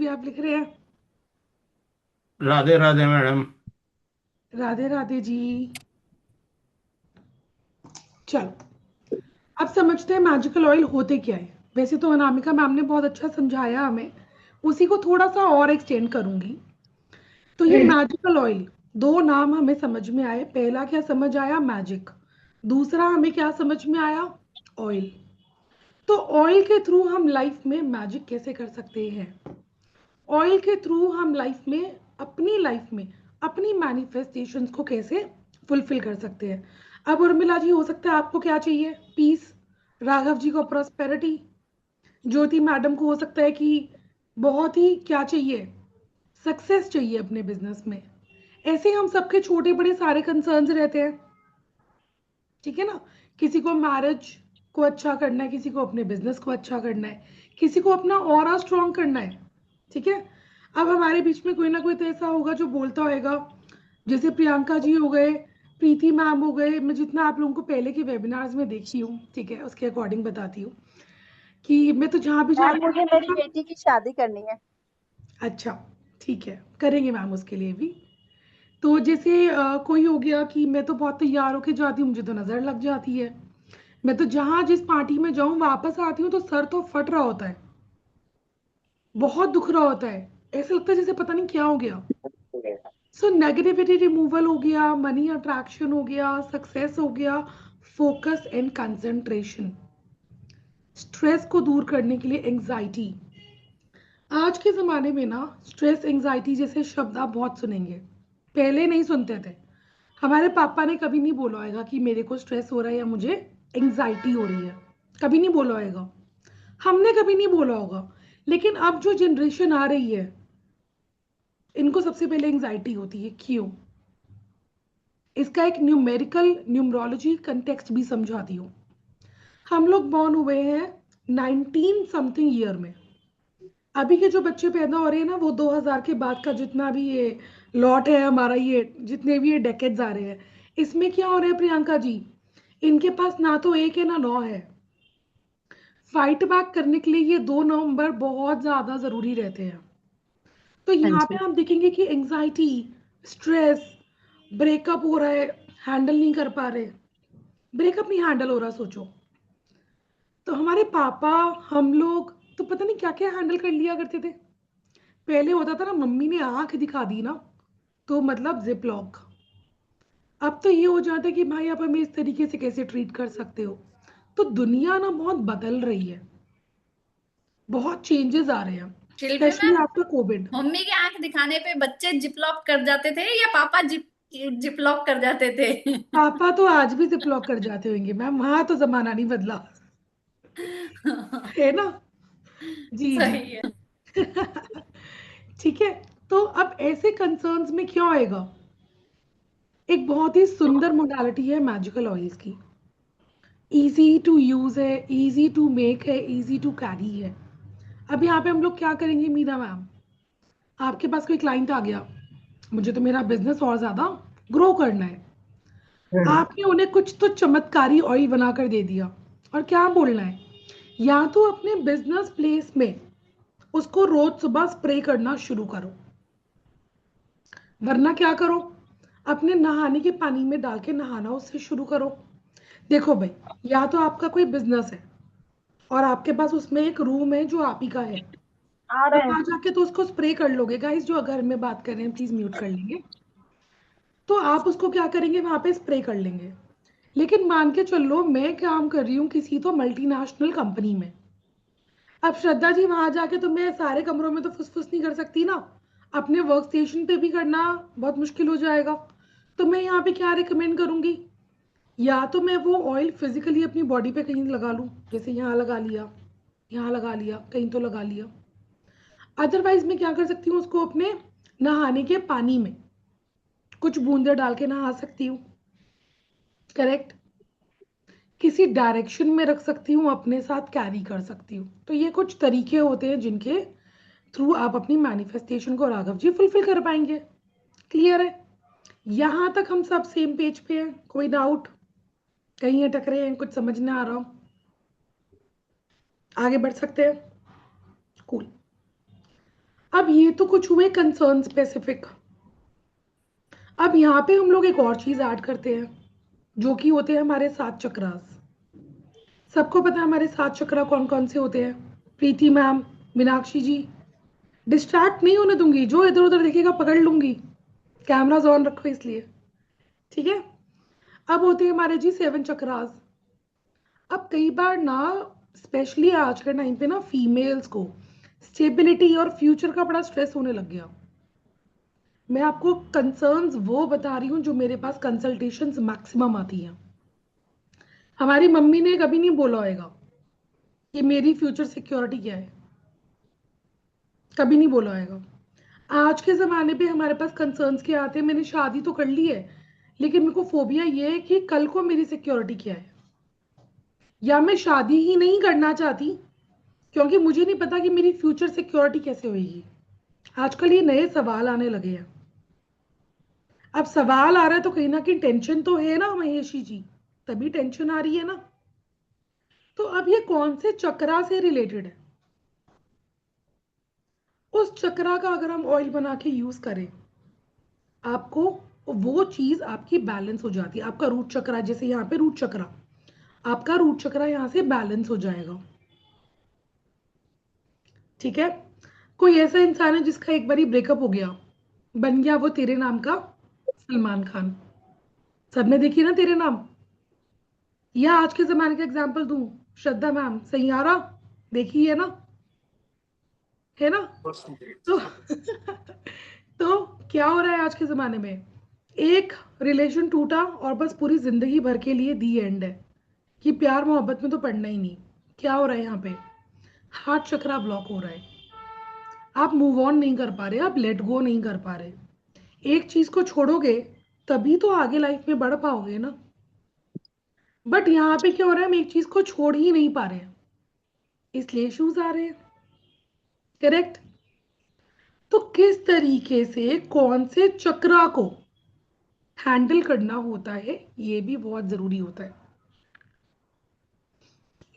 भी आप लिख रहे हैं। राधे राधे मैडम। राधे राधे जी। चलो, अब समझते हैं मैजिकल ऑयल होते क्या है। वैसे तो अनामिका मैम ने बहुत अच्छा समझाया हमें, उसी को थोड़ा सा और एक्सटेंड करूंगी। तो ये मैजिकल ऑयल, दो नाम हमें समझ में आए। पहला क्या समझ आया? मैजिक। दूसरा हमें क्या समझ में आया? ऑयल। तो ऑयल के थ्रू हम लाइफ में मैजिक कैसे कर सकते हैं? ऑयल के थ्रू हम लाइफ में अपनी मैनिफेस्टेशंस को कैसे फुलफिल कर सकते हैं? अब उर्मिला जी, हो सकता है आपको क्या चाहिए? पीस। राघव जी को प्रॉस्पेरिटी। ज्योति मैडम को हो सकता है कि बहुत ही क्या चाहिए? सक्सेस चाहिए अपने बिजनेस में। ऐसे हम सबके छोटे बड़े सारे कंसर्न्स रहते हैं, ठीक है ना। किसी को मैरिज को अच्छा करना है, किसी को अपने बिजनेस को अच्छा करना है, किसी को अपना ऑरा स्ट्रॉन्ग करना है, ठीक है। अब हमारे बीच में कोई ना कोई तो ऐसा होगा जो बोलता होगा, जैसे प्रियंका जी हो गए, प्रीति मैम हो गए। मैं जितना आप लोगों को पहले के वेबिनार्स में देखी हूँ, ठीक है, उसके अकॉर्डिंग बताती हूँ कि मैं तो जहाँ भी मैम जाती मुझे मेरी हूँ। बेटी की शादी करनी है। अच्छा, ठीक है, करेंगे मैम उसके लिए भी। तो जैसे कोई हो गया कि मैं तो बहुत तैयार होके जाती हूँ, मुझे तो नजर लग जाती है। मैं तो जहां जिस पार्टी में जाऊं वापस आती हूँ तो सर तो फट रहा होता है, बहुत दुख रहा होता है। ऐसा लगता है जैसे पता नहीं क्या हो गया। सो नेगेटिविटी रिमूवल हो गया, मनी अट्रैक्शन हो गया, सक्सेस हो गया, फोकस एंड कंसंट्रेशन, स्ट्रेस को दूर करने के लिए एंजाइटी। आज के ज़माने में ना स्ट्रेस एंजाइटी जैसे शब्द आप बहुत सुनेंगे, पहले नहीं सुनते थे। हमारे पापा ने कभी नहीं बोला होगा कि मेरे को स्ट्रेस हो रहा है या मुझे एंजाइटी हो रही है, कभी नहीं बोला होगा। हमने कभी नहीं बोला होगा। लेकिन अब जो जनरेशन आ रही है, इनको सबसे पहले एंजाइटी होती है। क्यों? इसका एक न्यूमरोलॉजी कंटेक्स्ट भी समझाती हूँ। हम लोग बॉर्न हुए हैं 19 समथिंग ईयर में। अभी के जो बच्चे पैदा हो रहे हैं ना, वो 2000 के बाद का जितना भी ये लॉट है हमारा, ये जितने भी ये डेकेड्स आ रहे हैं, इसमें क्या हो रहा है प्रियंका जी? इनके पास ना तो एक है ना नौ है। फाइट बैक करने के लिए ये दो नंबर बहुत ज्यादा जरूरी रहते हैं। तो हाँ यहाँ पे जी। हम देखेंगे कि एंजाइटी, स्ट्रेस, ब्रेकअप हो रहा है, हैंडल नहीं कर पा रहे। ब्रेकअप नहीं हैंडल हो रहा, सोचो। तो हमारे पापा, हम लोग तो पता नहीं क्या क्या हैंडल कर लिया करते थे। पहले होता था ना, मम्मी ने आंख दिखा दी ना तो मतलब जिप लॉक। अब तो ये हो जाता है कि भाई आप हमें इस तरीके से कैसे ट्रीट कर सकते हो। तो दुनिया ना बहुत बदल रही है, बहुत चेंजेस आ रहे हैं, Shilpi specially ma'am, after Covid. Mummy के आंख दिखाने पे बच्चे जिपलॉक कर जाते थे या पापा जिपलॉक कर जाते थे? पापा तो आज भी जिप लॉक कर जाते होंगे मैम, वहां तो जमाना नहीं बदला, है ना। जी जी। सही है। ठीक है। तो अब ऐसे कंसर्न्स में क्या आएगा? एक बहुत ही सुंदर मोडालिटी है मैजिकल ऑयल्स की। इजी टू यूज है, इजी टू मेक है, इजी टू कैरी है। अब यहाँ पे हम लोग क्या करेंगे मीरा मैम? आपके पास कोई क्लाइंट आ गया, मुझे तो मेरा बिजनेस और ज्यादा ग्रो करना है। आपने उन्हें कुछ तो चमत्कारी ऑयल बनाकर दे दिया, और क्या बोलना है? या तो अपने बिजनेस प्लेस में उसको रोज सुबह स्प्रे करना शुरू करो, वरना क्या करो? अपने नहाने के पानी में डाल के नहाना उससे शुरू करो। देखो भाई, या तो आपका कोई बिजनेस है और आपके पास उसमें एक रूम है जो आप ही का है, आ आप रहे हैं। वहां जाके तो उसको स्प्रे कर लोगे। गाइस जो घर में बात कर रहे हैं प्लीज म्यूट कर लेंगे। तो आप उसको क्या करेंगे? वहां पे स्प्रे कर लेंगे। लेकिन मान के चलो मैं काम कर रही हूँ किसी तो मल्टीनेशनल कंपनी में। अब श्रद्धा जी वहां जाके तो मैं सारे कमरों में तो फुसफुस नहीं कर सकती ना, अपने वर्क स्टेशन पे भी करना बहुत मुश्किल हो जाएगा। तो मैं यहाँ पे क्या रिकमेंड करूंगी? या तो मैं वो ऑयल फिजिकली अपनी बॉडी पे कहीं लगा लूँ, जैसे यहाँ लगा लिया, यहाँ लगा लिया, कहीं तो लगा लिया। अदरवाइज मैं क्या कर सकती हूँ? उसको अपने नहाने के पानी में कुछ बूंदे डाल के नहा सकती हूँ, करेक्ट। किसी डायरेक्शन में रख सकती हूँ, अपने साथ कैरी कर सकती हूँ। तो ये कुछ तरीके होते हैं जिनके थ्रू आप अपनी मैनिफेस्टेशन को राघव जी फुलफिल कर पाएंगे। क्लियर है? यहां तक हम सब सेम पेज पे हैं? कोई डाउट? कहीं अटक रहे हैं, कुछ समझ नहीं आ रहा? आगे बढ़ सकते हैं? कूल। अब ये तो कुछ हुए कंसर्न स्पेसिफिक। अब यहाँ पे हम लोग एक और चीज ऐड करते हैं, जो कि होते हैं हमारे 7 चक्रास। सबको पता है हमारे 7 चक्रा कौन कौन से होते हैं? प्रीति मैम, मीनाक्षी जी। डिस्ट्रैक्ट नहीं होने दूंगी, जो इधर उधर देखेगा पकड़ लूंगी, कैमराज ऑन रखो इसलिए, ठीक है। अब होते हैं हमारे जी 7 चक्रास। अब कई बार ना, स्पेशली आज के टाइम पे ना, फीमेल्स को स्टेबिलिटी और फ्यूचर का बड़ा स्ट्रेस होने लग गया। मैं आपको कंसर्न्स वो बता रही हूँ जो मेरे पास कंसल्टेशंस मैक्सिमम आती हैं। हमारी मम्मी ने कभी नहीं बोला होगा कि मेरी फ्यूचर सिक्योरिटी क्या है, कभी नहीं बोला होगा। आज के ज़माने पे हमारे पास कंसर्न्स क्या आते हैं? मैंने शादी तो कर ली है, लेकिन मेरे को फोबिया ये है कि कल को मेरी सिक्योरिटी क्या है, या मैं शादी ही नहीं करना चाहती क्योंकि मुझे नहीं पता कि मेरी फ्यूचर सिक्योरिटी कैसे होगी। आजकल ये नए सवाल आने लगे हैं। अब सवाल आ रहा है तो कहीं ना कहीं टेंशन तो है ना महेशी जी, तभी टेंशन आ रही है ना। तो अब ये कौन से चक्रा से रिलेटेड है? उस चक्रा का अगर हम ऑयल बना के यूज करें, आपको वो चीज आपकी बैलेंस हो जाती है। आपका रूट चक्रा, जैसे यहाँ पे रूट चक्रा, आपका रूट चक्रा यहाँ से बैलेंस हो जाएगा, ठीक है। कोई ऐसा इंसान है जिसका एक बारी ब्रेकअप हो गया, बन गया वो तेरे नाम का सलमान खान। सबने देखी ना तेरे नाम। या आज के जमाने का एग्जाम्पल दूं, श्रद्धा मैम, सैयारा देखी है ना। तो तो क्या हो रहा है आज के जमाने में? एक रिलेशन टूटा और बस पूरी जिंदगी भर के लिए दी एंड है कि प्यार मोहब्बत में तो पड़ना ही नहीं। क्या हो रहा है यहाँ पे? हार्ट चक्रा ब्लॉक हो रहा है। आप मूव ऑन नहीं कर पा रहे, आप लेट गो नहीं कर पा रहे। एक चीज को छोड़ोगे तभी तो आगे लाइफ में बढ़ पाओगे ना। बट यहाँ पे क्या हो रहा है? हम एक चीज को छोड़ ही नहीं पा रहे हैं, इसलिए इश्यूज आ रहे हैं, करेक्ट। तो किस तरीके से कौन से चक्रा को हैंडल करना होता है, ये भी बहुत जरूरी होता है।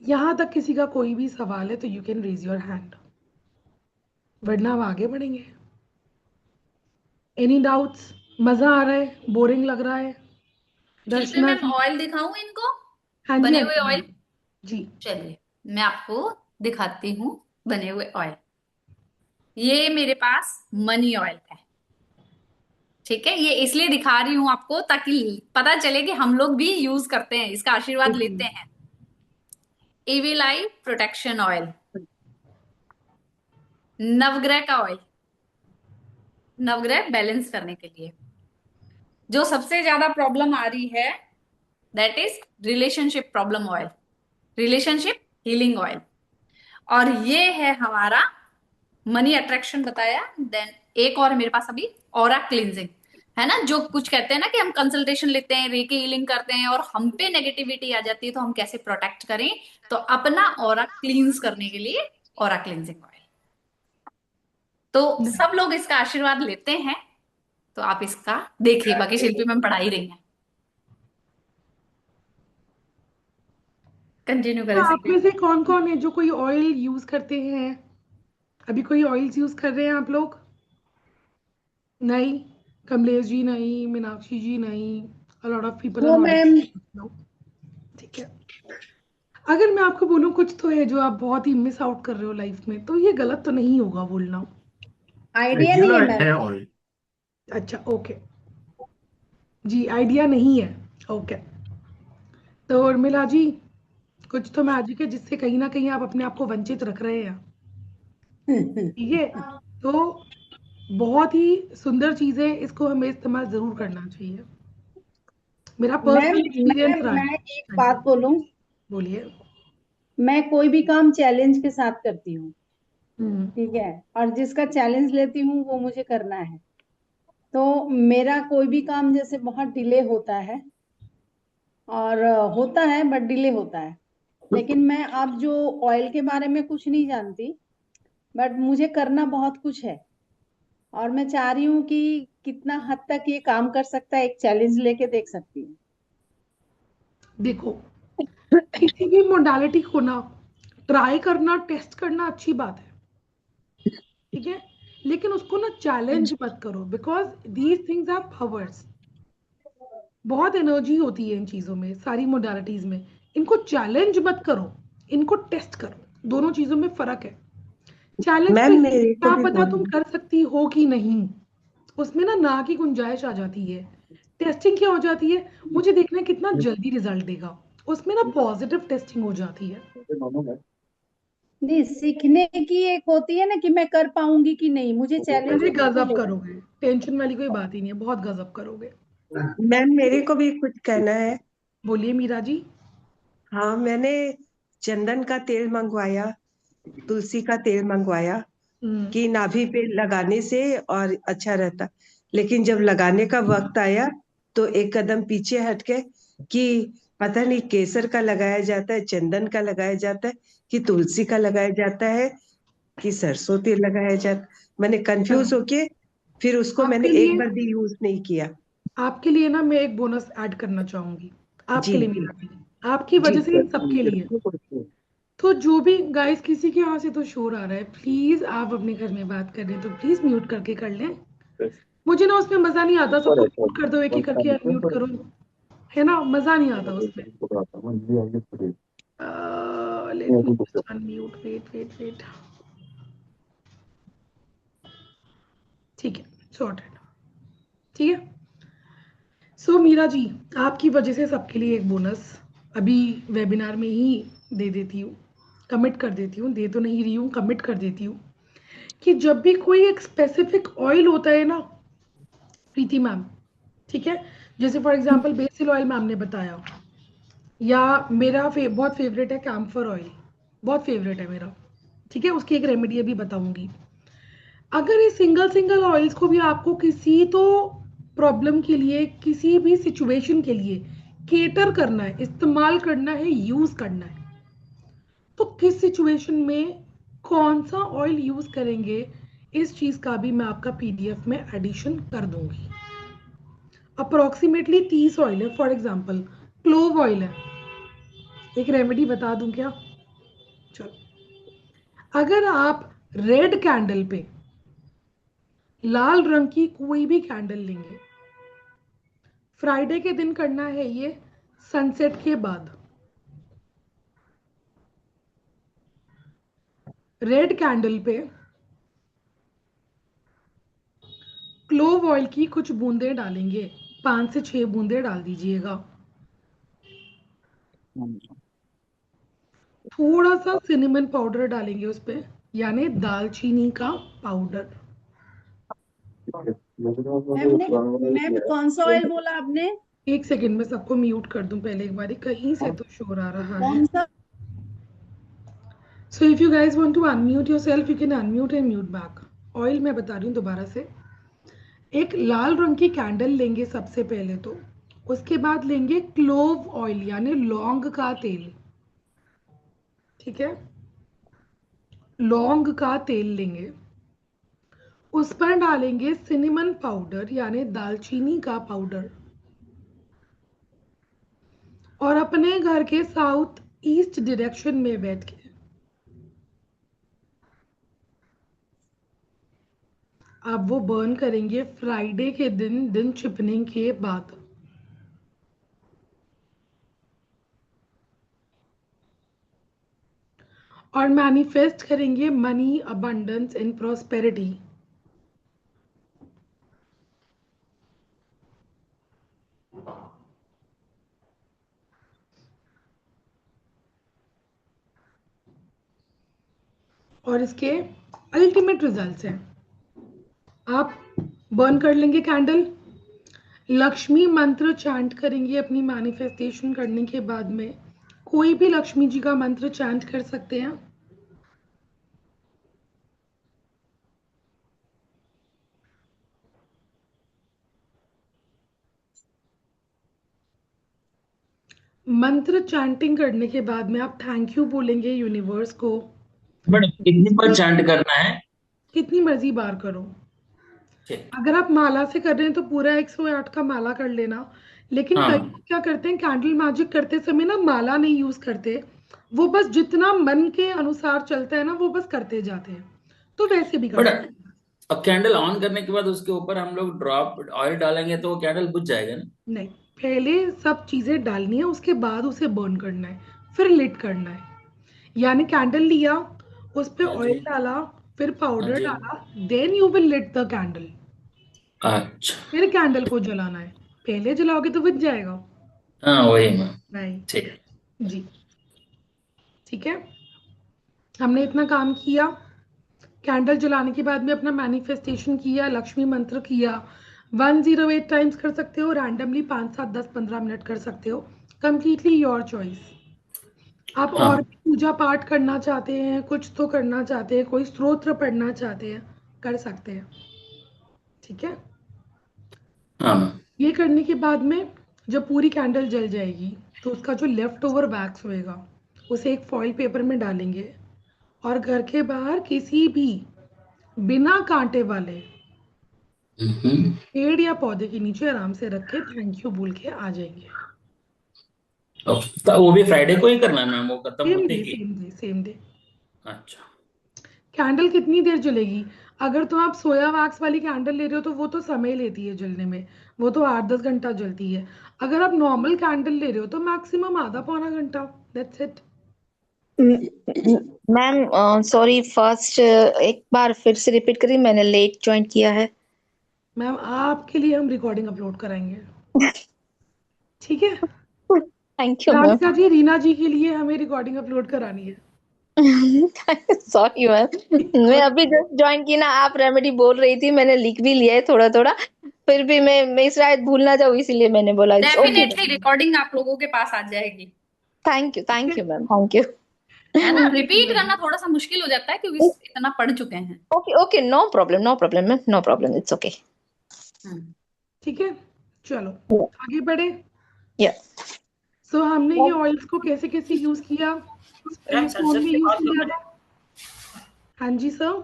यहां तक किसी का कोई भी सवाल है तो you can raise your hand, वरना हम आगे बढ़ेंगे। Any doubts? मजा आ रहा है, बोरिंग लग रहा है? शिल्पी दर्शना मैम, जी। ऑयल दिखाऊं इनको? हाँ जी, बने हाँ हुए जी, ऑयल। जी। चलिए, मैं आपको दिखाती हूँ बने हुए ऑयल। ये मेरे पास मनी ऑयल है, ठीक है। ये इसलिए दिखा रही हूं आपको ताकि पता चले कि हम लोग भी यूज करते हैं, इसका आशीर्वाद बिल्कुल। लेते हैं। एविल आई प्रोटेक्शन ऑयल, नवग्रह का ऑयल, नवग्रह बैलेंस करने के लिए। जो सबसे ज्यादा प्रॉब्लम आ रही है, that is relationship problem oil, relationship healing oil. और ये है हमारा मनी अट्रैक्शन बताया। देन एक और मेरे पास अभी ऑरा क्लींजिंग है ना। जो कुछ कहते हैं ना कि हम कंसल्टेशन लेते हैं, रेकी हीलिंग करते हैं और हम पे नेगेटिविटी आ जाती है, तो हम कैसे प्रोटेक्ट करें। तो अपना ऑरा क्लींस करने के लिए ऑरा क्लींजिंग ऑयल। तो सब लोग इसका आशीर्वाद लेते हैं। तो आप इसका देखिए, बाकी शिल्पी मैम पढ़ा ही रही हैं। कंटिन्यू तो करें आप शिल्पी। में से कौन कौन है जो कोई ऑयल यूज करते हैं? अभी कोई ऑयल्स यूज कर रहे हैं आप लोग? नहीं? कमलेश जी नहीं, मीनाक्षी जी नहीं। a lot of people are वो nodding. Ma'am No. ठीक है। अगर मैं आपको बोलूं कुछ तो है जो आप बहुत ही मिस आउट कर रहे हो लाइफ में, तो ये गलत तो नहीं होगा बोलना। आइडिया नहीं है रेगुलर मैम। है ऑयल। अच्छा, ओके जी, आइडिया नहीं है, ओके। तो उर्मिला जी, कुछ तो मैजिक है जिससे कहीं ना कहीं आप अपने आप को वंचित रख रहे हैं, ठीक है। तो बहुत ही सुंदर चीज है, इसको हमें इस्तेमाल जरूर करना चाहिए। मेरा मैम पर्सनल एक्सपीरियंस रहा है। मैं एक हाँ जी, बात बोलूं। बोलिए। मैं कोई भी काम चैलेंज के साथ करती हूँ, हम्म। ठीक है। और जिसका चैलेंज लेती हूँ वो मुझे करना है। तो मेरा कोई भी काम जैसे बहुत डिले होता है, और होता है बट डिले होता है। लेकिन मैं अब जो ऑयल के बारे में कुछ नहीं जानती, बट मुझे करना बहुत कुछ है। और मैं चाह रही हूँ कि कितना हद तक ये काम कर सकता है, एक चैलेंज लेके देख सकती हूँ। देखो, किसी भी मोडालिटी को ना ट्राई करना, टेस्ट करना अच्छी बात है, ठीक है। लेकिन लेकिन उसको ना चैलेंज मत करो, because these things are powers. बहुत एनर्जी होती है इन चीजों में, सारी मोडालिटीज में। इनको चैलेंज मत करो, इनको टेस्ट करो। दोनों चीजों में फर्क है। चैलेंज तो मैम ये मेरे को क्या भी पता तुम बोलिए। कर सकती हो कि नहीं, उसमें ना की गुंजाइश आ जाती है। टेस्टिंग क्या हो जाती है, मुझे देखना है कितना जल्दी रिजल्ट देगा, उसमें ना पॉजिटिव टेस्टिंग हो जाती है। नहीं, सीखने की एक होती है ना कि मैं कर पाऊंगी कि नहीं, मुझे चैलेंज अरे बिल्कुल गजब लेना करोगे, टेंशन वाली कोई बात ही नहीं है, बहुत गजब करोगे। मैम मेरे को भी कुछ कहना है। बोलिए मीरा जी। हाँ, मैंने चंदन का तेल मंगवाया, तुलसी का तेल मंगवाया हम्म। कि नाभि पे लगाने से और अच्छा रहता। लेकिन जब लगाने का वक्त आया तो एक कदम पीछे हट के कि पता नहीं केसर का लगाया जाता है, चंदन का लगाया जाता है, कि तुलसी का लगाया जाता है, कि सरसों तेल लगाया जाता। मैंने कंफ्यूज चलो, होके फिर उसको मैंने आपके एक लिए बार भी यूज नहीं किया। आपके लिए ना मैं एक बोनस ऐड करना चाहूंगी, जी आपके लिए जी मीरा जी, आपकी जी। वजह से इन सबके लिए। तो जो भी गाइस, किसी के यहाँ से तो शोर आ रहा है, प्लीज आप अपने घर में बात कर रहे हैं तो प्लीज म्यूट करके कर लें। मुझे ना उसमें मजा नहीं आता, सबको म्यूट कर दो, एक एक करके अनम्यूट करो, है ना, मजा नहीं आता उसमें। Let me unmute, wait wait wait. ठीक है, सॉर्टेड। ठीक है। सो मीरा जी, आपकी वजह से सबके लिए एक बोनस अभी वेबिनार में ही दे देती हूँ, कमिट कर देती हूँ, दे तो नहीं रही हूँ, कमिट कर देती हूँ कि जब भी कोई एक स्पेसिफिक ऑयल होता है ना प्रीति मैम, ठीक है, जैसे for example BECIL oil ma'am ने बताया, या मेरा बहुत फेवरेट है कैम्फर ऑयल, बहुत फेवरेट है मेरा, ठीक है, उसकी एक रेमेडी भी बताऊंगी। अगर ये सिंगल सिंगल ऑयल्स को भी आपको किसी तो प्रॉब्लम के लिए, किसी भी सिचुएशन के लिए केटर करना है, इस्तेमाल करना है, यूज करना है, तो किस सिचुएशन में कौन सा ऑयल यूज करेंगे, इस चीज का भी मैं आपका पीडीएफ में एडिशन कर दूंगी। अप्रोक्सीमेटली 30 ऑयल है। फॉर एग्जांपल क्लोव ऑयल है, एक रेमेडी बता दूं क्या? चलो, अगर आप रेड कैंडल पे लाल रंग की कोई भी कैंडल लेंगे, फ्राइडे के दिन करना है ये, सनसेट के बाद। रेड कैंडल पे क्लोव ऑयल की कुछ बूंदे डालेंगे, 5 से 6 बूंदे डाल दीजिएगा। थोड़ा सा सिनेमन पाउडर डालेंगे उस पे, यानी दालचीनी का पाउडर। मैम कौन सा ऑयल बोला आपने? एक सेकंड में सबको म्यूट कर दूं पहले एक बारी, कहीं से तो शोर आ रहा है। कौन सा? So if you guys want to unmute yourself, you can unmute and mute back. Oil मैं बता रही हूँ दोबारा से। एक लाल रंग की कैंडल लेंगे सबसे पहले तो, उसके बाद लेंगे क्लोव ऑयल यानी लौंग का तेल, ठीक है, लौंग का तेल लेंगे, उस पर डालेंगे सिनेमन पाउडर यानी दालचीनी का पाउडर, और अपने घर के साउथ ईस्ट डायरेक्शन में बैठ के आप वो बर्न करेंगे फ्राइडे के दिन, दिन छिपने के बाद। और मैनिफेस्ट करेंगे मनी, अबंडेंस एंड प्रॉस्पेरिटी। और इसके अल्टीमेट रिजल्ट्स हैं, आप बर्न कर लेंगे कैंडल, लक्ष्मी मंत्र चैंट करेंगे अपनी मैनिफेस्टेशन करने के बाद में, कोई भी लक्ष्मी जी का मंत्र चैंट कर सकते हैं। मंत्र चैंटिंग करने के बाद में आप थैंक यू बोलेंगे यूनिवर्स को। मैडम कितनी बार चैंट करना है? कितनी मर्जी बार करो। ठीक। अगर आप माला से कर रहे हैं तो पूरा 108 का माला कर लेना, लेकिन कई हाँ लोग क्या करते हैं, कैंडल मैजिक करते समय ना माला नहीं यूज करते, वो बस जितना मन के अनुसार चलता है ना वो बस करते जाते हैं, तो वैसे भी कर मैडम, सकते हैं। और कैंडल ऑन करने के बाद उसके ऊपर हम लोग ड्रॉप ऑयल डालेंगे तो वो कैंडल बुझ जाएगा ना? नहीं, पहले सब चीजें डालनी है, उसके बाद उसे बर्न करना है, फिर लिट करना है। यानी कैंडल लिया, उस पे हाँ जी। ऑयल डाला, फिर हाँ पाउडर जी। डाला, then you will lit the candle. अच्छा। फिर कैंडल को जलाना है। पहले जलाओगे तो बुझ जाएगा। हाँ वही मैम। राइट। ठीक। जी। ठीक है, हमने इतना काम किया। कैंडल जलाने के बाद में अपना मैनिफेस्टेशन किया, लक्ष्मी मंत्र किया। 108 टाइम्स कर सकते हो, रैंडमली 5 7 10 15 मिनट कर सकते हो, कंप्लीटली योर चॉइस। आप और हाँ। भी पूजा पाठ करना चाहते हैं, कुछ तो करना चाहते हैं, कोई स्तोत्र पढ़ना चाहते हैं, कर सकते हैं। ठीक है, हाँ मैम। ये करने के बाद में जब पूरी कैंडल जल जाएगी तो उसका जो लेफ्ट ओवर वैक्स होएगा उसे एक फॉइल पेपर में डालेंगे और घर के बाहर किसी भी बिना कांटे वाले हम्म। पेड़ या पौधे के नीचे आराम से रख के थैंक यू बोल के आ जाएंगे। तो वो भी फ्राइडे को ही करना है मैम, वो खत्म सेम होते डे, ही? Same day, same day. अच्छा। कैंडल कितनी देर जलेगी? अगर तो आप सोया वैक्स वाली कैंडल ले रहे हो तो वो तो समय लेती है जलने में, वो तो 8 10 घंटा जलती है। अगर आप नॉर्मल कैंडल ले रहे हो तो मैक्सिमम आधा पौना घंटा, that's it. Ma'am sorry, first एक बार फिर से रिपीट करिए, मैंने लेट ज्वाइन किया है। मैम आपके लिए हम रिकॉर्डिंग अपलोड कराएंगे, ठीक है? Thank you ma'am. Radhika ji, Reena ji के लिए हमें रिकॉर्डिंग अपलोड करानी है। सॉरी मैम, मैं अभी जस्ट ज्वाइन की ना, आप रेमेडी बोल रही थी, मैंने लिख भी लिया है थोड़ा थोड़ा, फिर भी मैं शायद भूल ना जाऊँ, इसीलिए मैंने बोला इट्स ओके। डेफिनेटली रिकॉर्डिंग आप लोगों के पास आ जाएगी। Thank you ma'am, thank you. है ना, रिपीट करना थोड़ा सा मुश्किल हो जाता है क्योंकि इतना पढ़ चुके हैं। Okay okay, no problem ma'am, no problem, it's okay. ठीक है, चलो आगे बढ़े। या सो हमने ये ऑयल्स को कैसे कैसे यूज किया? स्प्रे मैम फॉर्म सनसेट में के यूज बाद किया करना था। है? हाँ जी सर।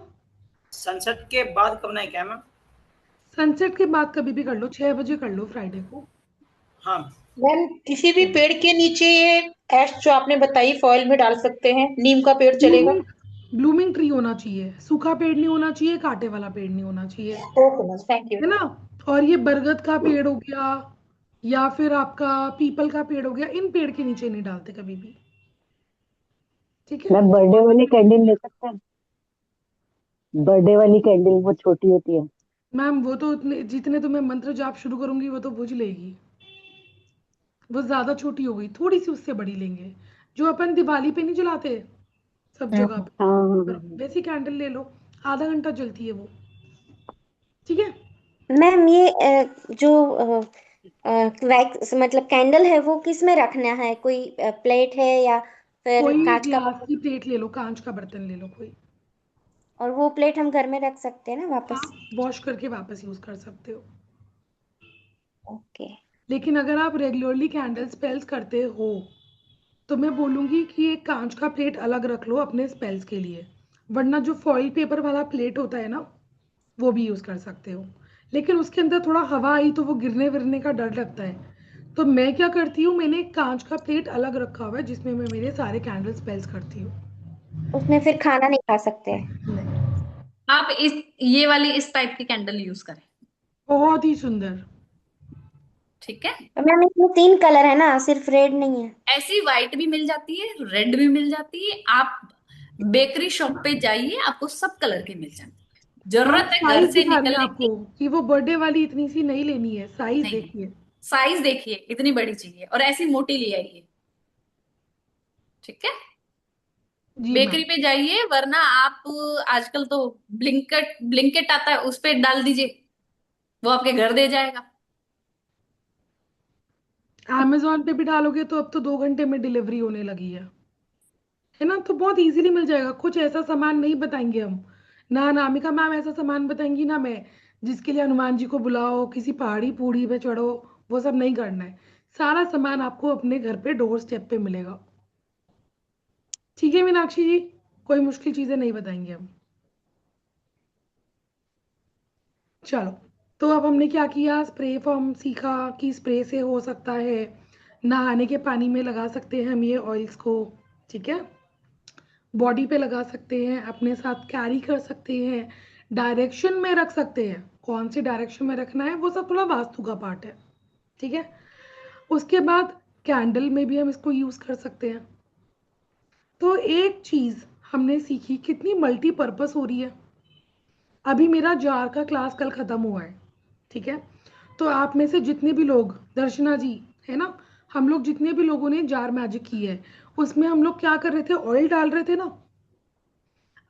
सनसेट के बाद करना है क्या मैम? सनसेट के बाद कभी भी कर लो, 6 बजे कर लो फ्राइडे को। हाँ। मैम किसी भी पेड़ के नीचे ये ऐश जो आपने बताई फॉइल में डाल सकते हैं, नीम का पेड़ चलेगा? ब्लूमिंग ट्री होना चाहिए, सूखा पेड़ नहीं होना चाहिए, कांटे वाला पेड़ नहीं होना चाहिए, ओके मैम, थैंक यू। है ना? और ये बरगद का पेड़ हो गया या फिर आपका पीपल का पेड़ हो गया, इन पेड़ के नीचे नहीं डालते कभी भी, ठीक है? मैं बर्थडे वाली कैंडल ले सकते हैं? बर्थडे वाली कैंडल वो छोटी होती है। मैम वो तो उतने जितने तो मैं मंत्र जाप शुरू करूंगी वो तो बुझ लेगी, वो ज्यादा छोटी हो गई, थोड़ी सी उससे बड़ी लेंगे, जो अपन दिवाली पे नहीं जलाते सब जगह पे, हाँ। वैसी कैंडल ले लो, आधा घंटा जलती है वो, ठीक है? मैम ये जो वैक्स मतलब कैंडल है वो किस में रखना है? कोई प्लेट है या फिर कोई कांच का ग्लास बर्तन? की प्लेट ले लो, कांच का बर्तन ले लो कोई। और वो प्लेट हम घर में रख सकते हैं ना हाँ, वापस? वॉश करके वापस यूज कर सकते हो। ओके। लेकिन अगर आप रेगुलरली कैंडल स्पेल्स करते हो तो मैं बोलूंगी कि एक कांच का प्लेट अलग रख लो अपने स्पेल्स के लिए, वरना जो फॉइल पेपर वाला प्लेट होता है ना वो भी यूज कर सकते हो, लेकिन उसके अंदर थोड़ा हवा आई तो वो गिरने विरने का डर लगता है। तो मैं क्या करती हूँ, मैंने एक कांच का प्लेट अलग रखा हुआ है जिसमें मैं मेरे सारे कैंडल स्पेल्स करती हूँ। उसमें फिर खाना नहीं खा सकते? नहीं, आप ये वाली इस टाइप की कैंडल यूज करें, बहुत ही सुंदर। ठीक है? मैम इसमें 3 कलर है ना, सिर्फ रेड नहीं है? ऐसी व्हाइट भी मिल जाती है, रेड भी मिल जाती है, आप बेकरी शॉप पे जाइए आपको सब कलर की मिल जाती है। हाँ, जरूरत है घर साइज से दिखा रही है निकलने आपको की? कि वो बर्थडे वाली इतनी सी नहीं लेनी है, साइज नहीं, देखिए। साइज देखिए, इतनी बड़ी चाहिए और ऐसी मोटी ले आइए, ठीक है? जी मैम। बेकरी पे जाइए, वरना आप आजकल तो ब्लिंकेट ब्लिंकेट आता है, उस पे डाल दीजिए, वो आपके घर दे जाएगा। अमेजोन पे भी डालोगे तो अब तो 2 घंटे में डिलीवरी होने लगी है ना? तो बहुत इजीली मिल जाएगा। कुछ ऐसा सामान नहीं बताएंगे हम, ना नामिका मैम ऐसा सामान बताएंगी ना मैं, जिसके लिए हनुमान जी को बुलाओ, किसी पहाड़ी पूड़ी पे चढ़ो, वो सब नहीं करना है। सारा सामान आपको अपने घर पे डोर स्टेप पे मिलेगा, ठीक है मीनाक्षी जी? कोई मुश्किल चीजें नहीं बताएंगे हम। चलो, तो अब हमने क्या किया, स्प्रे फॉर्म सीखा कि स्प्रे से हो सकता है, नहाने के पानी में लगा सकते हैं हम ये ऑयल्स को, ठीक है? बॉडी पे लगा सकते हैं, अपने साथ कैरी कर सकते हैं, डायरेक्शन में रख सकते हैं, कौन सी डायरेक्शन में रखना है वो सब थोड़ा वास्तु का पार्ट है, ठीक है। उसके बाद कैंडल में भी हम इसको यूज कर सकते हैं। तो एक चीज हमने सीखी, कितनी मल्टीपर्पस हो रही है। अभी मेरा जार का क्लास कल खत्म हुआ है, ठीक है। तो आप में से जितने भी लोग, दर्शना जी है ना, हम लोग जितने भी लोगों ने जार मैजिक की है, उसमें हम लोग क्या कर रहे थे, ऑयल डाल रहे थे ना।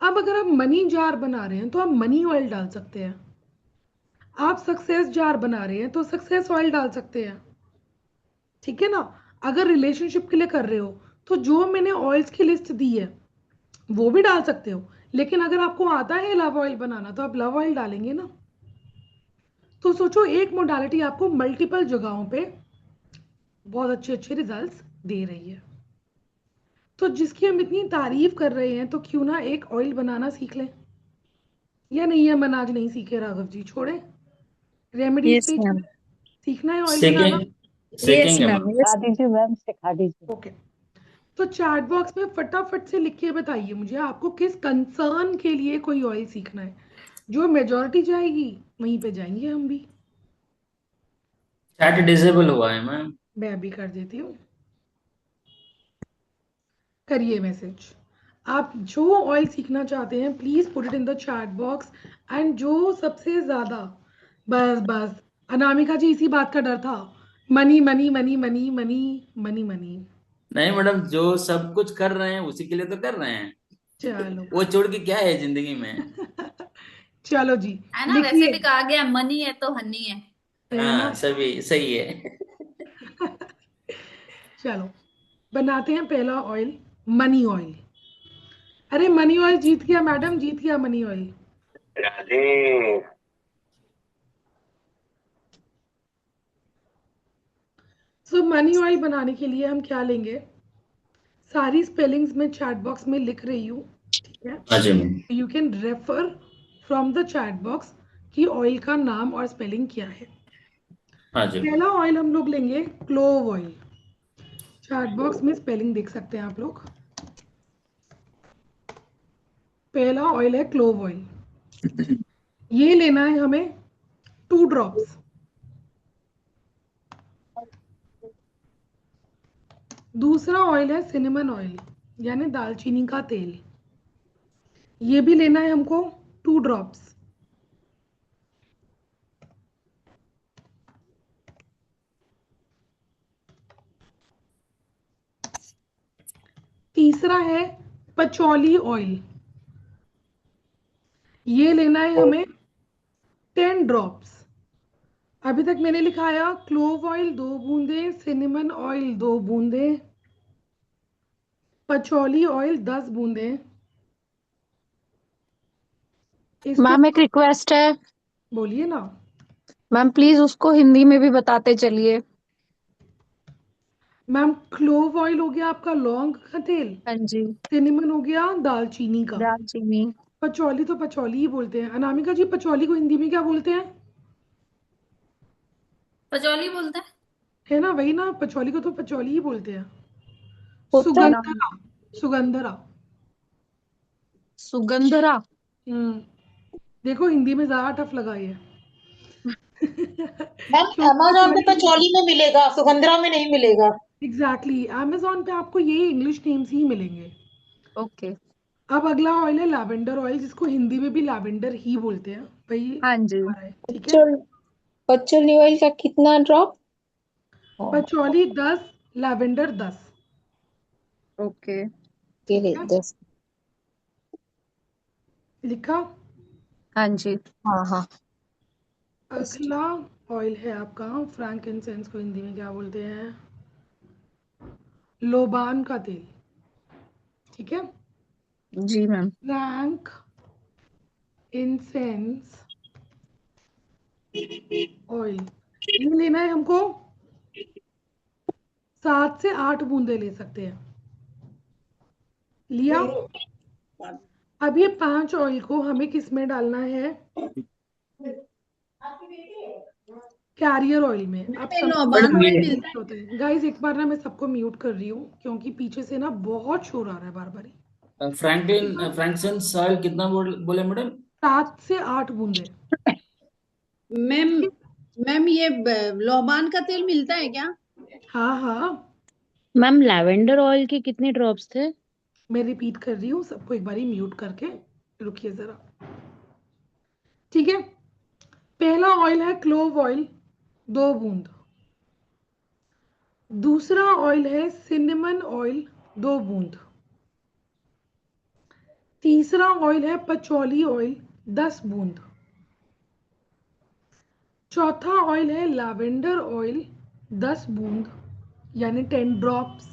अब अगर आप मनी जार बना रहे हैं तो आप मनी ऑयल डाल सकते हैं। आप सक्सेस जार बना रहे हैं तो सक्सेस ऑयल डाल सकते हैं, ठीक है ना। अगर रिलेशनशिप के लिए कर रहे हो तो जो मैंने ऑयल्स की लिस्ट दी है वो भी डाल सकते हो। लेकिन अगर आपको आता है लव ऑयल बनाना तो आप लव ऑयल डालेंगे ना। तो सोचो, एक मोडालिटी आपको मल्टीपल जगहों पे बहुत अच्छे अच्छे रिजल्ट्स दे रही है। तो जिसकी हम इतनी तारीफ कर रहे हैं तो क्यों ना एक ऑयल बनाना सीख लें। या नहीं, है मन आज नहीं सीखे राघव जी, छोड़े रेमेडीज यस पे ही मैम। चले? सीखना है ऑयल बनाना। सीखेंगे यस सीखेंगे मैम, मैम। यस। सिखा दीजिए मैम, सिखा दीजिए। ओके, तो चैट बॉक्स में फटाफट से लिख के बताइए मुझे आपको किस कंसर्न के लिए कोई ऑयल सीखना है। जो मेजॉरिटी जाएगी वहीं पे जाएंगे हम भी। चैट डिसेबल हुआ है मैम। मैं भी कर देती हूँ, करिए मैसेज। आप जो ऑयल सीखना चाहते हैं please put it in the chat box. And जो सबसे ज्यादा, बस बस अनामिका जी, इसी बात का डर था, money money money money money money money. नहीं मैडम, जो सब कुछ कर रहे हैं उसी के लिए तो कर रहे हैं। चलो वो छोड़ के क्या है जिंदगी में। चलो जी, है ना, वैसे लिखिए, भी कहा गया मनी है तो हनी है। है ना। हाँ सभी सही है। चलो बनाते हैं पहला ऑयल, मनी ऑयल। अरे मनी ऑयल जीत गया मैडम, जीत गया मनी ऑयल। सो मनी ऑयल बनाने के लिए हम क्या लेंगे, सारी स्पेलिंग्स में चैट बॉक्स में लिख रही हूँ, ठीक है। हाँ जी ma'am. You can refer from the chat box कि ऑयल का नाम और स्पेलिंग क्या है। हाँ जी। पहला ऑयल हम लोग लेंगे क्लोव ऑयल। चैट बॉक्स में स्पेलिंग देख सकते हैं आप लोग। पहला ऑयल है क्लोव ऑयल। ये लेना है हमें 2 ड्रॉप्स। दूसरा ऑयल है सिनेमन ऑयल, यानी दालचीनी का तेल। ये भी लेना है हमको 2 ड्रॉप्स। तीसरा है पचौली ऑयल। ये लेना है हमें 10 ड्रॉप्स। अभी तक मैंने लिखाया क्लोव ऑयल 2 बूंदे, सिनेमन ऑयल 2 बूंदे, पचौली ऑयल 10 बूंदे। इसके मैम एक रिक्वेस्ट है, बोलिए ना मैम प्लीज उसको हिंदी में भी बताते चलिए। मैम। क्लोव ऑयल हो गया आपका लौंग का तेल, हाँ जी। सिनेमन हो गया दालचीनी का, दालचीनी। पचौली तो पचौली ही बोलते हैं। अनामिका जी, पचौली को हिंदी में क्या बोलते हैं? पचौली बोलते हैं। है ना, वही ना, पचौली को तो पचौली ही बोलते हैं। होता सुगंधरा, सुगंधरा। सुगंधरा। देखो हिंदी में ज्यादा टफ लगा ये। मैम क्योंकि अमेजोन पे पचौली पचौली में मिलेगा, सुगंधरा में नहीं मिलेगा। एग्जैक्टली, अमेजोन पे आपको ये इंग्लिश नेम्स ही मिलेंगे। ओके। अब अगला ऑयल है लैवेंडर ऑयल, जिसको हिंदी में भी लैवेंडर ही बोलते हैं भाई, हाँ जी। आ रहा है, ठीक है। पचौली ऑयल का कितना ड्रॉप? Patchouli 10, lavender 10। ओके। के ठीक है, 10। लिखा। हाँ जी। हाँ हाँ। अगला ऑयल है आपका फ्रैंकिनसेंस, को हिंदी में क्या बोलते हैं, लोबान का तेल, ठीक है। जी मैम। फ्रैंक इंसेंस ऑयल, ये लेना है हमको 7 से 8 बूंदे ले सकते हैं। लिया। अब ये 5 ऑयल को हमें किस में डालना है, कैरियर ऑयल में। अब लौबान ऑयल मिलता है। होते हैं गाइस, एक बार ना मैं सबको म्यूट कर रही हूँ क्योंकि पीछे से ना बहुत शोर आ रहा है बार बार। फ्रैंकलिन फ्रैंकसेंस ऑयल कितना बोले मैडम? 7 से 8 बूंदे। मैम मैम ये लोबान का तेल मिलता है क्या? हाँ हाँ, मैम लैवेंडर ऑयल के कितने ड्रॉप्स थे? मैं रिपीट कर रही हूँ सबको, एक बारी म्यूट करके रुकिए जरा, ठीक है। पहला ऑयल है क्लोव ऑयल, 2 बूंद। दूसरा ऑयल है सिनेमन ऑयल, 2 बूंद। तीसरा ऑयल है पचौली ऑयल, 10 बूंद। चौथा ऑयल है लैवेंडर ऑयल, 10 बूंद यानी 10 ड्रॉप्स।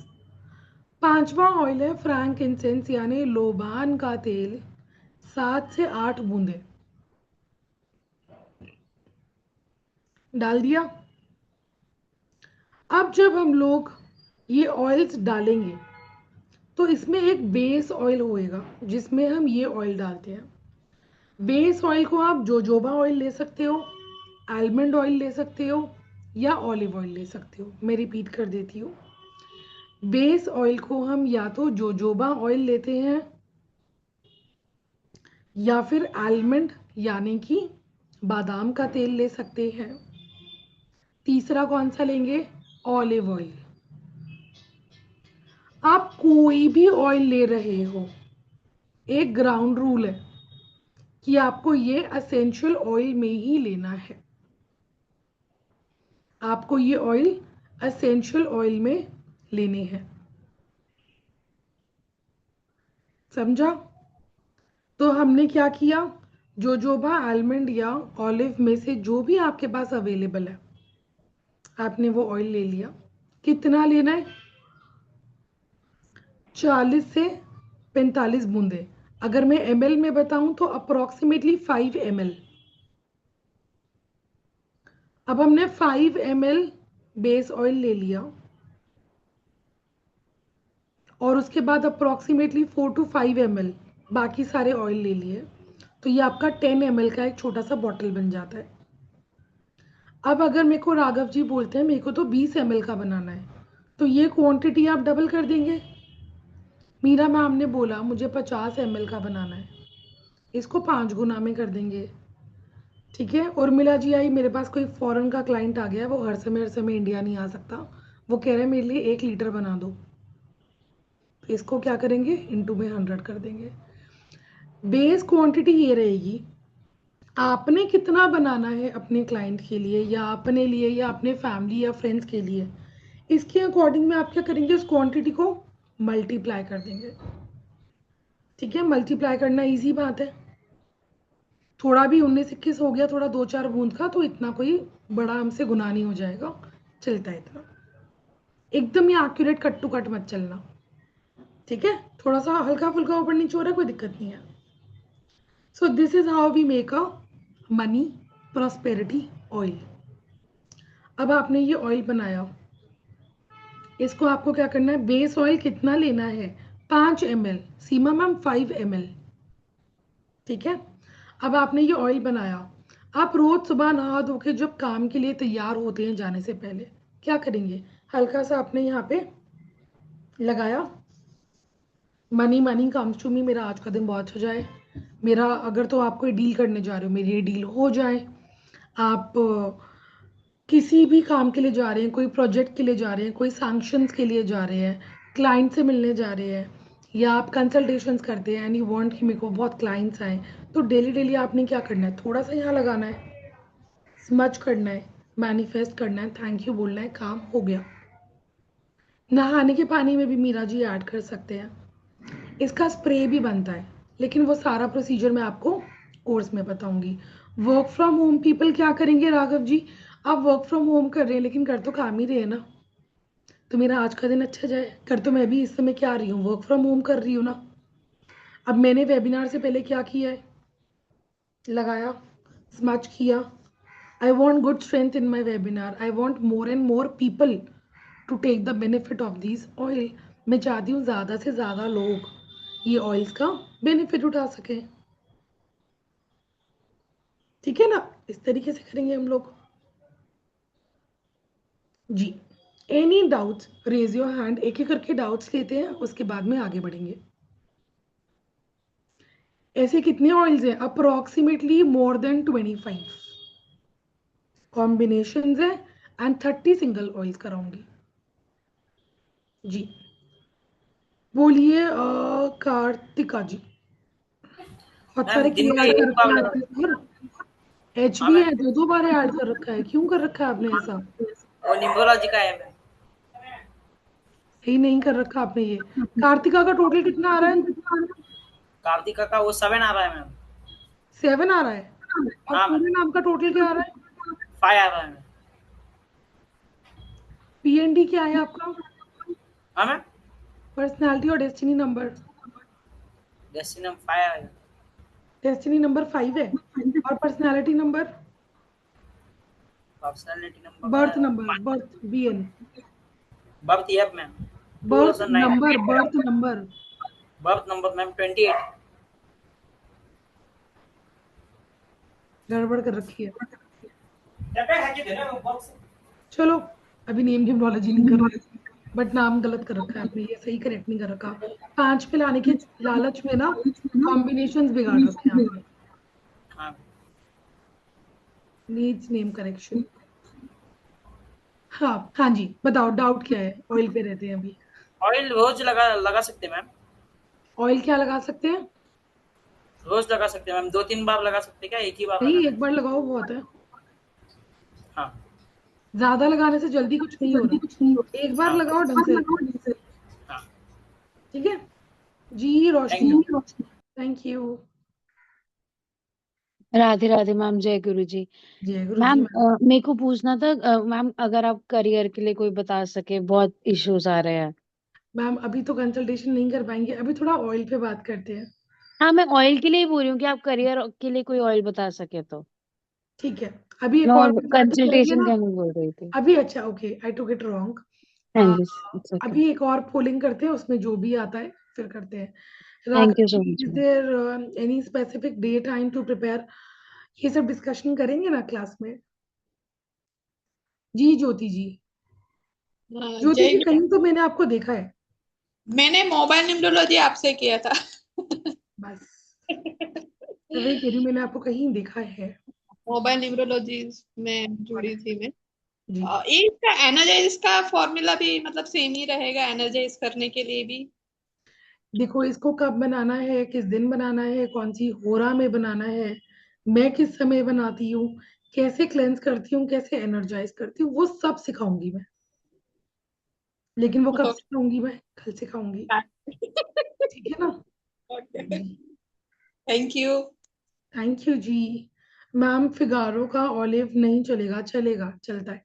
पांचवा ऑयल है फ्रैंकिंसेंस यानी लोबान का तेल, 7 से 8 बूंदे। डाल दिया। अब जब हम लोग ये ऑयल्स डालेंगे तो इसमें एक बेस ऑयल होएगा जिसमें हम ये ऑयल डालते हैं। बेस ऑयल को आप जोजोबा ऑयल ले सकते हो, आलमंड ऑयल ले सकते हो या ऑलिव ऑयल ले सकते हो। मैं रिपीट कर देती हूँ, बेस ऑयल को हम या तो जोजोबा ऑयल लेते हैं या फिर आलमंड यानी कि बादाम का तेल ले सकते हैं। तीसरा कौन सा लेंगे? Olive oil. आप कोई भी ऑयल ले रहे हो, एक ग्राउंड रूल है कि आपको ये एसेंशियल ऑयल में ही लेना है। आपको ये ऑयल एसेंशियल ऑयल में लेने हैं, समझा? तो हमने क्या किया, जोजोबा, आलमंड या ऑलिव में से जो भी आपके पास अवेलेबल है आपने वो ऑयल ले लिया। कितना लेना है? 40 से 45 बूंदे। अगर मैं ml में बताऊं तो अप्रोक्सीमेटली 5 ml। अब हमने 5 ml बेस ऑयल ले लिया और उसके बाद अप्रोक्सीमेटली 4 to 5 ml बाकी सारे ऑयल ले लिए, तो ये आपका 10 ml का एक छोटा सा बॉटल बन जाता है। अब अगर मेरे को राघव जी बोलते हैं मेरे को तो 20 ml का बनाना है, तो ये क्वांटिटी आप डबल कर देंगे। मीरा मैम ने बोला मुझे 50 ml का बनाना है, इसको 5 गुना में कर देंगे, ठीक है। उर्मिला जी आई, मेरे पास कोई फॉरेन का क्लाइंट आ गया, वो हर समय इंडिया नहीं आ सकता, वो कह रहे हैं मेरे लिए 1 लीटर बना दो, तो इसको क्या करेंगे, इंटू में 100 कर देंगे। बेस क्वांटिटी ये रहेगी, आपने कितना बनाना है अपने क्लाइंट के लिए या अपने लिए या अपने फैमिली या फ्रेंड्स के लिए, इसके अकॉर्डिंग में आप क्या करेंगे, उस क्वांटिटी को मल्टीप्लाई कर देंगे, ठीक है। मल्टीप्लाई करना इजी बात है, थोड़ा भी 19-21 हो गया, थोड़ा 2-4 बूंद का, तो इतना कोई बड़ा हमसे गुनाह नहीं हो जाएगा, चलता है इतना। एकदम ही एक्यूरेट कट टू कट मत चलना, ठीक है। थोड़ा सा हल्का फुल्का ऊपर नीचे हो रहा है, कोई दिक्कत नहीं है। So this is how we make a money prosperity oil. अब आपने ये ऑयल बनाया, इसको आपको क्या करना है, बेस ऑयल कितना लेना है, 5 ml, सीमा मैम 5 ml, ठीक है। अब आपने ये ऑयल बनाया, आप रोज सुबह नहा धो के जब काम के लिए तैयार होते हैं जाने से पहले क्या करेंगे, हल्का सा आपने यहाँ पे लगाया, money money comes to me, मेरा आज का दिन बहुत हो जाए, मेरा अगर तो आप कोई डील करने जा रहे हो मेरी ये डील हो जाए, आप किसी भी काम के लिए जा रहे हैं, कोई प्रोजेक्ट के लिए जा रहे हैं, कोई सैंक्शंस के लिए जा रहे हैं, क्लाइंट से मिलने जा रहे हैं, या आप कंसल्टेशंस करते हैं एंड यू वांट कि मेरे को बहुत क्लाइंट्स आए, तो डेली डेली आपने क्या करना है, थोड़ा सा यहाँ लगाना है, स्मच करना है, मैनिफेस्ट करना है, थैंक यू बोलना है, काम हो गया। नहाने के पानी में भी मीरा जी ऐड कर सकते हैं, इसका स्प्रे भी बनता है, लेकिन वो सारा प्रोसीजर मैं आपको कोर्स में बताऊंगी। वर्क फ्रॉम होम पीपल क्या करेंगे, राघव जी आप वर्क फ्रॉम होम कर रहे हैं लेकिन कर तो काम ही रहे हैं ना, तो मेरा आज का दिन अच्छा जाए, कर तो मैं भी इस समय क्या रही हूँ, वर्क फ्रॉम होम कर रही हूँ ना। अब मैंने वेबिनार से पहले क्या किया है, लगाया, स्मच किया, I want good strength in my webinar, I want more and more people to take the benefit of this oil. मैं चाहती हूँ ज़्यादा से ज़्यादा लोग ये ऑयल्स का बेनिफिट उठा सकें, ठीक है ना, इस तरीके से करेंगे हम लोग जी। Any doubts raise your hand, एक एक करके डाउट्स लेते हैं, उसके बाद में आगे बढ़ेंगे। ऐसे कितने ऑयल्स हैं? अप्रोक्सीमेटली मोर देन 25 कॉम्बिनेशंस है एंड 30 सिंगल ऑयल्स कराऊंगी। जी बोलिए कार्तिका जी। बहुत मैम सारे दिन क्यों में ऐड कर एक रखे बार हैं लगा। आपने सर? एच हाँ भी मैम, है, दो बार ऐड कर रखा है, क्यों कर रखा है आपने ऐसा? वो न्यूमरोलॉजी का है मैम। सही नहीं कर रखा आपने ये। कार्तिका का टोटल कितना आ रहा है? कार्तिका का वो 7 आ रहा है मैम। 7 आ रहा है। और हाँ मैम, पूरे नाम का टोटल क्या आ रहा है? 5 आ रहा है मैम। पीएनडी क्या है आपका? हाँ मैम, पर्सनालिटी और डेस्टिनी नंबर? डेस्टिनी नंबर 5 आएगा। डेस्टिनी नंबर 5 है। और personality number? Personality birth number number, birth BN, birth year ma'am birth 2009। Number, birth number. Birth number ma'am 28। गड़बड़ कर रखी है। चलो अभी नेम न्यूमरोलॉजी नहीं कर रहे, बट नाम गलत कर रखा है आपने, ये सही करेक्ट नहीं कर रखा। 5 पे लाने के लालच में ना कॉम्बिनेशंस बिगाड़ रखे हैं आपने। हाँ नीड्स नेम करेक्शन। हाँ हाँ जी बताओ, डाउट क्या है? ऑयल पे रहते हैं अभी। ऑयल रोज लगा सकते हैं मैम। ऑयल क्या लगा सकते हैं? रोज लगा सकते हैं मैम, 2-3 बार लगा सकते हैं क्या, एक ही बार नहीं, लगाना एक बार लगाओ बहुत है। है? हाँ ज्यादा लगाने से जल्दी कुछ नहीं हो रहा, एक बार हाँ लगाओ ढंग से लगाओ। हाँ। ठीक है जी। Roshni, thank you. Thank you. Radhe Radhe ma'am, जय गुरु जी। जय गुरु जी। मैम मैम मेरे को पूछना था मैम, अगर आप करियर के लिए कोई बता सके, बहुत इश्यूज आ रहे हैं। मैम अभी तो कंसल्टेशन नहीं कर पाएंगे, अभी थोड़ा ऑयल पे बात करते हैं। हाँ, मैं ऑयल के लिए ही बोल रही हूँ कि आप करियर के लिए कोई ऑयल बता सके तो। ठीक है अभी एक मैं और और कंसल्टेशन करेंगे कंसल्टेशन ना। का नहीं बोल रही थी। अभी अच्छा okay, I took it wrong. हाँ जी, इट्स ओके। अभी एक और पोलिंग करते हैं, उसमें जो भी आता है फिर करते हैं। Thank you Radha, so much is ma'am. There any specific day time to prepare? ये सब डिस्कशन करेंगे ना क्लास में। जी ज्योति जी। ज्योति जय जी गुरु। कहीं तो मैंने आपको देखा है। मैंने मोबाइल न्यूमरोलॉजी आपसे किया था। बस मैं वही कह रही हूँ, मैंने आपको कहीं देखा है। मोबाइल न्यूमरोलॉजी में जुड़ी थी मैं। जी ये इसका एनर्जाइज का फॉर्मूला भी मतलब सेम ही रहेगा एनर्जाइज करने के लिए भी? देखो, इसको कब बनाना है, किस दिन बनाना है, कौन सी होरा में बनाना है, मैं किस समय बनाती हूँ, कैसे क्लेंस करती हूँ, कैसे एनर्जाइज करती हूँ, वो सब सिखाऊंगी मैं। लेकिन वो कब सिखाऊंगी? मैं कल सिखाऊंगी। ठीक है ना जी। Thank you. थैंक यू जी। मैम फिगारो का ऑलिव नहीं चलेगा? चलेगा, चलता है।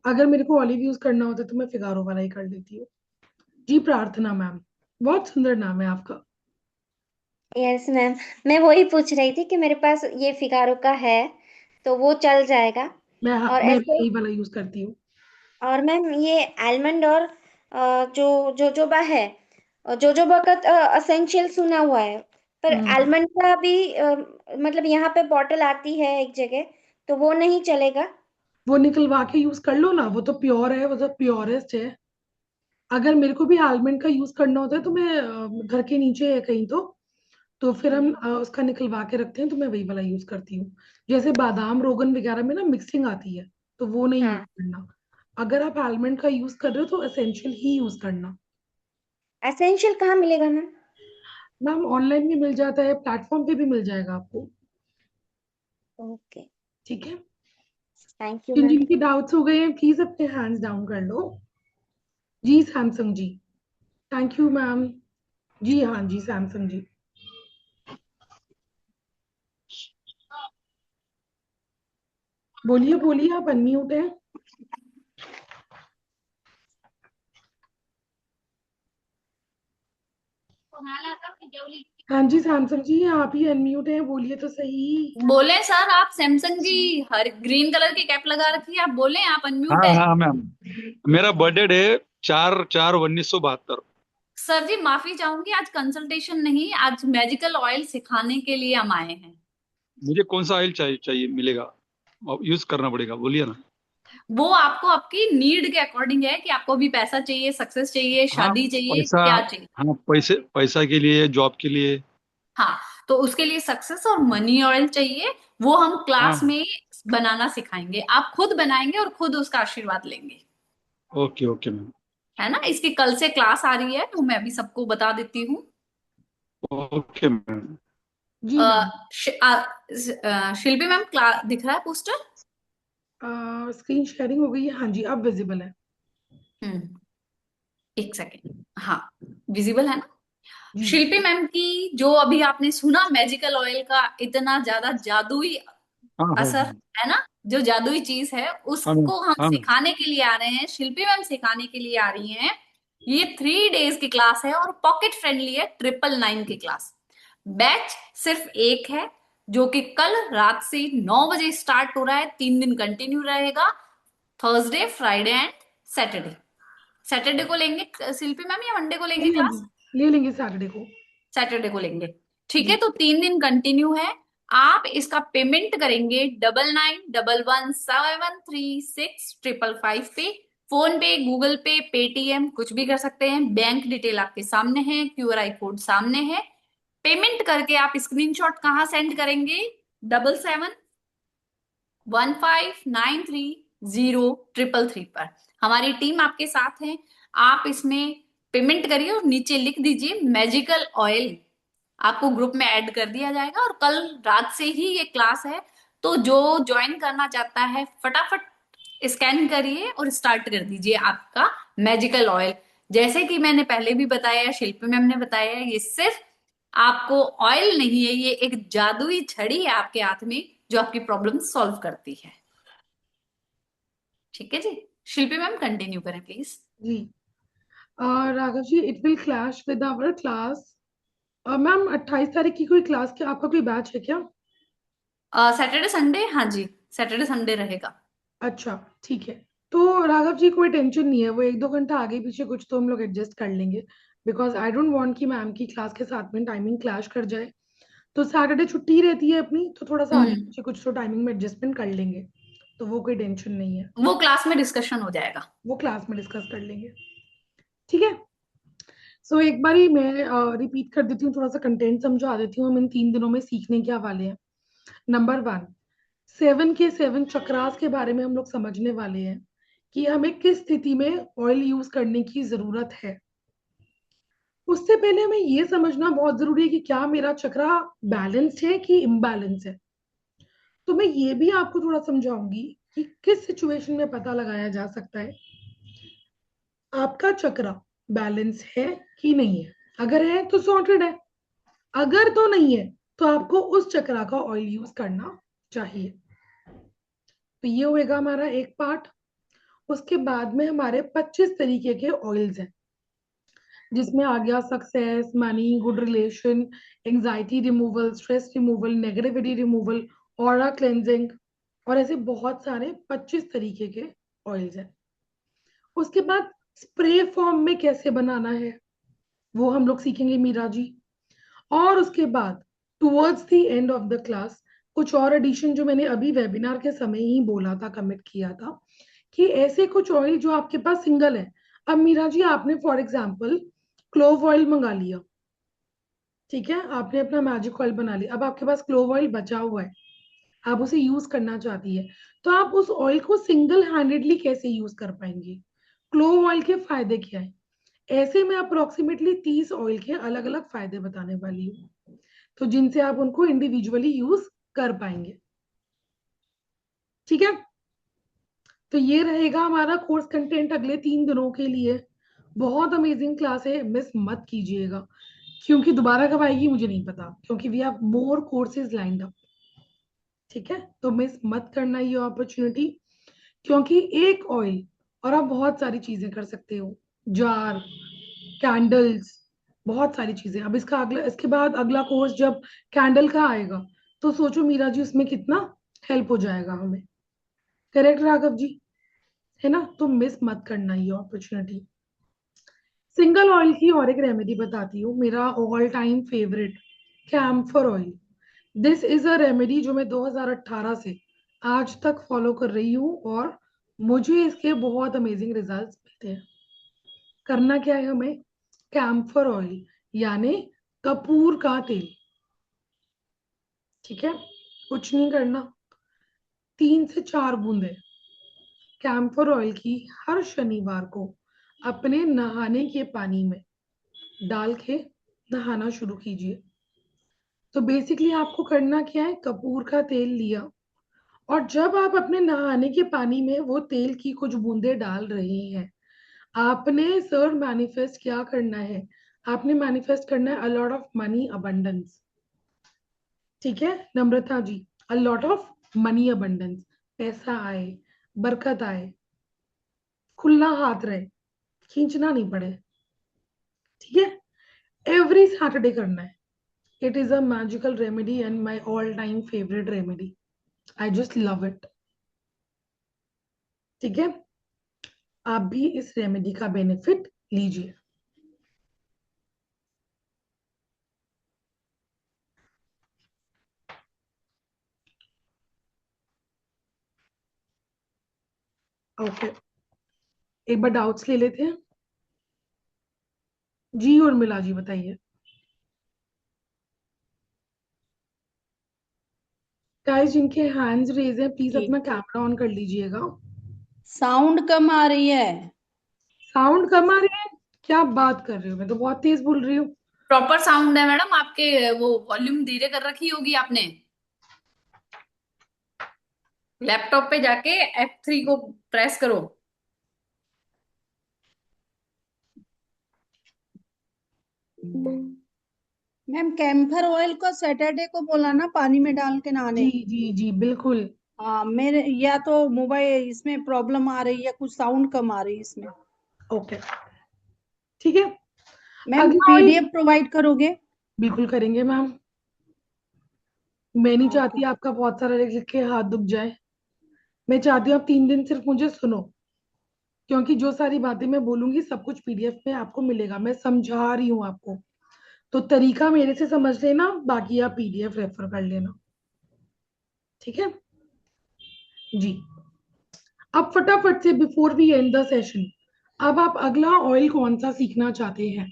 अगर मेरे को ऑलिव यूज करना होता तो मैं फिगारो वाला ही कर लेती हूँ। जी प्रार्थना मैम, बहुत सुंदर नाम है आपका। यस मैम, मैं वही पूछ रही थी कि मेरे पास ये फिगारो का है तो वो चल जाएगा। और मैं भी ऐसे, यही वाला यूज करती हूँ। और मैम ये आलमंड और जो जोजोबा है, और जोजोबा का असेंशियल सुना हुआ है, पर आलमंड का भी मतलब यहाँ पे बॉटल आती है एक जगह, तो वो नहीं चलेगा? वो निकलवा के यूज कर लो ना, वो तो प्योर है, वो तो प्योरेस्ट है। अगर मेरे को भी आलमंड का यूज करना होता है तो मैं घर के नीचे है कहीं तो फिर हम उसका निकलवा के रखते हैं, तो मैं वही वाला यूज करती हूँ। जैसे बादाम रोगन वगैरह में ना मिक्सिंग आती है, तो वो नहीं यूज हाँ। करना। अगर आप आलमंड का यूज कर रहे हो तो एसेंशियल ही यूज करना। एसेंशियल कहाँ मिलेगा मैम? मैम ऑनलाइन भी मिल जाता है, प्लेटफॉर्म पे भी मिल जाएगा आपको। ओके, ठीक है। थैंक यू जिन मैम। जिनकी डाउट्स हो गए हैं प्लीज अपने हैंड्स डाउन कर लो। जी Samsung ji, thank you ma'am. जी हाँ जी सैमसंग जी। बोलिए बोलिए, आप अनम्यूट हैं। हाँ जी सैमसंग जी, आप ही अनम्यूट हैं, बोलिए तो सही। बोले सर, आप सैमसंग जी हर ग्रीन कलर की कैप लगा रखी है, आप बोले आप अनम्यूट हाँ है। हाँ मैम, मेरा बर्थडे है 4/4/1972। सर जी माफी चाहूंगी, आज कंसल्टेशन नहीं, आज मैजिकल ऑयल सिखाने के लिए हम आए हैं। मुझे कौन सा ऑयल चाहिए मिलेगा, यूज करना पड़ेगा, बोलिए ना। वो आपको आपकी नीड के अकॉर्डिंग है कि आपको भी पैसा चाहिए, सक्सेस चाहिए, हाँ शादी चाहिए, पैसा, क्या चाहिए। हाँ पैसा के लिए, जॉब के लिए। हाँ, तो उसके लिए सक्सेस और मनी ऑयल चाहिए, वो हम क्लास हाँ में बनाना सिखाएंगे। आप खुद बनाएंगे और खुद उसका आशीर्वाद लेंगे, ओके ओके मैम। है ना। इसकी कल से क्लास आ रही है, तो मैं अभी सबको बता देती हूँ। Okay ma'am. जी मैम। शिल्पी मैम, क्लास दिख रहा है पोस्टर? स्क्रीन शेयरिंग हो गई है, हाँ जी अब विजिबल है। हम्म, एक सेकेंड। हाँ, विजिबल है ना। जी जी शिल्पी मैम की जो अभी आपने सुना मैजिकल ऑयल का इतना ज्यादा जादुई हाँ हाँ असर, है ना, जो जादुई चीज है हाँ मैम। उसको हम हाँ मैम। सिखाने के लिए आ रहे हैं, शिल्पी मैम सिखाने के लिए आ रही हैं। ये 3 days की क्लास है और पॉकेट फ्रेंडली है, 999 की क्लास। बैच सिर्फ एक है, जो कि कल रात से 9 बजे स्टार्ट हो रहा है, 3 दिन कंटिन्यू रहेगा, Thursday Friday and Saturday. Saturday को लेंगे शिल्पी मैम या मंडे को ले लेंगे क्लास? लेंगे, ले लेंगे सैटरडे को। सैटरडे को लेंगे, ठीक है। जी तो 3 दिन कंटिन्यू है। आप इसका पेमेंट करेंगे 9911736555 पे, फोन पे, गूगल पे, पेटीएम, कुछ भी कर सकते हैं। बैंक डिटेल आपके सामने है, क्यूआर कोड सामने है। पेमेंट करके आप स्क्रीनशॉट कहाँ सेंड करेंगे? 7715930333 पर। हमारी टीम आपके साथ है। आप इसमें पेमेंट करिए और नीचे लिख दीजिए मैजिकल ऑयल, आपको ग्रुप में ऐड कर दिया जाएगा। और कल रात से ही ये क्लास है, तो जो ज्वाइन करना चाहता है फटाफट स्कैन करिए और स्टार्ट कर दीजिए आपका मैजिकल ऑयल। जैसे कि मैंने पहले भी बताया, शिल्पी मैम ने बताया, ये सिर्फ आपको ऑयल नहीं है, ये एक जादुई छड़ी है आपके हाथ में, जो आपकी प्रॉब्लम सॉल्व करती है। ठीक है जी, शिल्पी मैम कंटिन्यू करें प्लीज। जी। Raghav ji, it will clash with our class. Ma'am 28 तारीख की कोई क्लास क्या आपका कोई बैच है क्या? सैटरडे संडे, हाँ जी, सैटरडे संडे रहेगा। अच्छा ठीक है। तो राघव जी कोई टेंशन नहीं है, वो 1-2 घंटा आगे पीछे कुछ तो हम लोग एडजस्ट कर लेंगे, बिकॉज आई डोंट वांट कि मैम की क्लास के साथ में टाइमिंग क्लैश कर जाए। तो सैटरडे छुट्टी रहती है अपनी, तो थोड़ा सा आगे हम्म, पीछे कुछ तो टाइमिंग में एडजस्टमेंट कर लेंगे, तो वो कोई टेंशन नहीं है। वो क्लास में डिस्कशन हो जाएगा। वो क्लास में डिस्कस कर लेंगे, ठीक है। सो एक बारी मैं रिपीट कर देती हूँ, थोड़ा सा कंटेंट समझा देती हूँ हम इन 3 दिनों में सीखने क्या वाले हैं। नंबर 1, 7 चक्रास के बारे में हम लोग समझने वाले हैं कि हमें किस स्थिति में ऑयल यूज करने की जरूरत है। उससे पहले हमें ये समझना बहुत जरूरी है कि क्या मेरा चक्रा बैलेंस्ड है कि इम्बैलेंस है। तो मैं ये भी आपको थोड़ा समझाऊंगी कि किस सिचुएशन में पता लगाया जा सकता है आपका चक्रा बैलेंस है कि नहीं है। अगर है तो सॉर्टेड है, अगर तो नहीं है तो आपको उस चक्रा का ऑयल यूज करना चाहिए। तो ये होएगा हमारा एक पार्ट। उसके बाद में हमारे 25 तरीके के ऑयल्स हैं, जिसमें आ गया success, money, good relation, anxiety removal, stress removal, negativity removal, aura cleansing, और ऐसे बहुत सारे 25 तरीके के ऑयल्स हैं। उसके बाद स्प्रे फॉर्म में कैसे बनाना है वो हम लोग सीखेंगे मीरा जी। और उसके बाद towards the end of the class कुछ और एडिशन जो मैंने अभी वेबिनार के समय ही बोला था, कमिट किया था, कि ऐसे कुछ ऑयल जो आपके पास सिंगल है। अब मीरा जी आपने फॉर एग्जांपल क्लोव ऑयल मंगा लिया, ठीक है, आपने अपना मैजिक ऑयल बना लिया, अब आपके पास क्लोव ऑयल बचा हुआ है, आप उसे यूज करना चाहती है, तो आप उस ऑयल को सिंगल हैंडेडली कैसे यूज कर पाएंगे? क्लोव ऑयल के फायदे क्या है? ऐसे में अप्रोक्सीमेटली 30 ऑयल के अलग अलग फायदे बताने वाली हूँ, तो जिनसे आप उनको इंडिविजुअली यूज कर पाएंगे, ठीक है। तो ये रहेगा हमारा कोर्स कंटेंट अगले 3 दिनों के लिए। बहुत अमेजिंग क्लास है, मिस मत कीजिएगा, क्योंकि दोबारा कब आएगी मुझे नहीं पता, क्योंकि we have more courses lined up, ठीक है। तो मिस मत करना ये अपॉर्चुनिटी, क्योंकि एक ऑयल और आप बहुत सारी चीजें कर सकते हो, जार, कैंडल्स, बहुत सारी चीजें। अब इसका अगला, इसके बाद अगला कोर्स जब कैंडल का आएगा, तो सोचो मीरा जी उसमें कितना हेल्प हो जाएगा हमें, करेक्ट राघव जी, है ना। तो मिस मत करना ये अपॉर्चुनिटी। सिंगल ऑयल की और एक रेमेडी बताती हूँ, मेरा all time favourite camphor oil. This is a remedy जो मैं 2018 से आज तक फॉलो कर रही हूँ, और मुझे इसके बहुत अमेजिंग रिजल्ट्स मिलते हैं। करना क्या है हमें? कैम्फर ऑयल यानी कपूर का तेल, ठीक है, कुछ नहीं करना। 3 से 4 बूंदे कैम्फर ऑयल की हर शनिवार को अपने नहाने के पानी में डाल के नहाना शुरू कीजिए। तो बेसिकली आपको करना क्या है, कपूर का तेल लिया और जब आप अपने नहाने के पानी में वो तेल की कुछ बूंदे डाल रहे हैं, आपने सर मैनिफेस्ट क्या करना है, आपने मैनिफेस्ट करना है a lot of money abundance. ठीक है Namrata ji, a lot of money abundance, पैसा आए, बरकत आए, खुला हाथ रहे, खींचना नहीं पड़े। ठीक है, एवरी सैटरडे करना है। It is a magical remedy and my all time favourite remedy. I just love it. ठीक है, आप भी इस रेमेडी का बेनिफिट लीजिए। ओके, एक बार डाउट्स ले लेते हैं। जी और मिला जी बताइए। गाइस जिनके हैंड्स रेज हैं प्लीज अपना कैमरा ऑन कर लीजिएगा। साउंड कम आ रही है। साउंड कम आ रही है? क्या बात कर रही हो, मैं तो बहुत तेज बोल रही हूँ। प्रॉपर साउंड है मैडम, आपके वो वॉल्यूम धीरे कर रखी होगी आपने। लैपटॉप पे जाके F3 को प्रेस करो। मैम कैम्फर ऑयल को सैटरडे को बोला ना पानी में डाल के नहाने। जी जी जी बिल्कुल। हाँ मेरे या तो मोबाइल इसमें प्रॉब्लम आ रही है, कुछ साउंड कम आ रही है इसमें। ओके ठीक है, मैम अगला ऑयल पीडीएफ प्रोवाइड करोगे? बिल्कुल करेंगे मैम। मैं नहीं ओके। चाहती आपका बहुत सारा लिख लिख के हाथ दुख जाए। मैं चाहती हूँ आप 3 दिन सिर्फ मुझे सुनो, क्योंकि जो सारी बातें मैं बोलूंगी सब कुछ पीडीएफ में आपको मिलेगा। मैं समझा रही हूँ आपको, तो तरीका मेरे से समझ लेना, बाकी आप पीडीएफ रेफर कर लेना। ठीक है जी। अब फटाफट से before we end the session, अब आप अगला ऑयल कौन सा सीखना चाहते हैं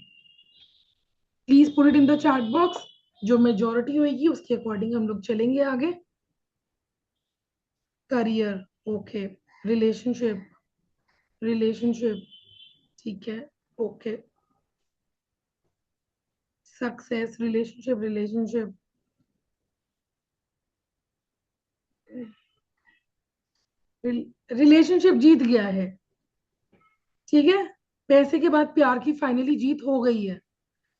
please put it in the chat box. जो मेजोरिटी होगी उसके अकॉर्डिंग हम लोग चलेंगे आगे। करियर, ओके, रिलेशनशिप, रिलेशनशिप, ठीक है, okay, success, relationship, relationship, relationship जीत गया है। ठीक है, पैसे के बाद प्यार की फाइनली जीत हो गई है।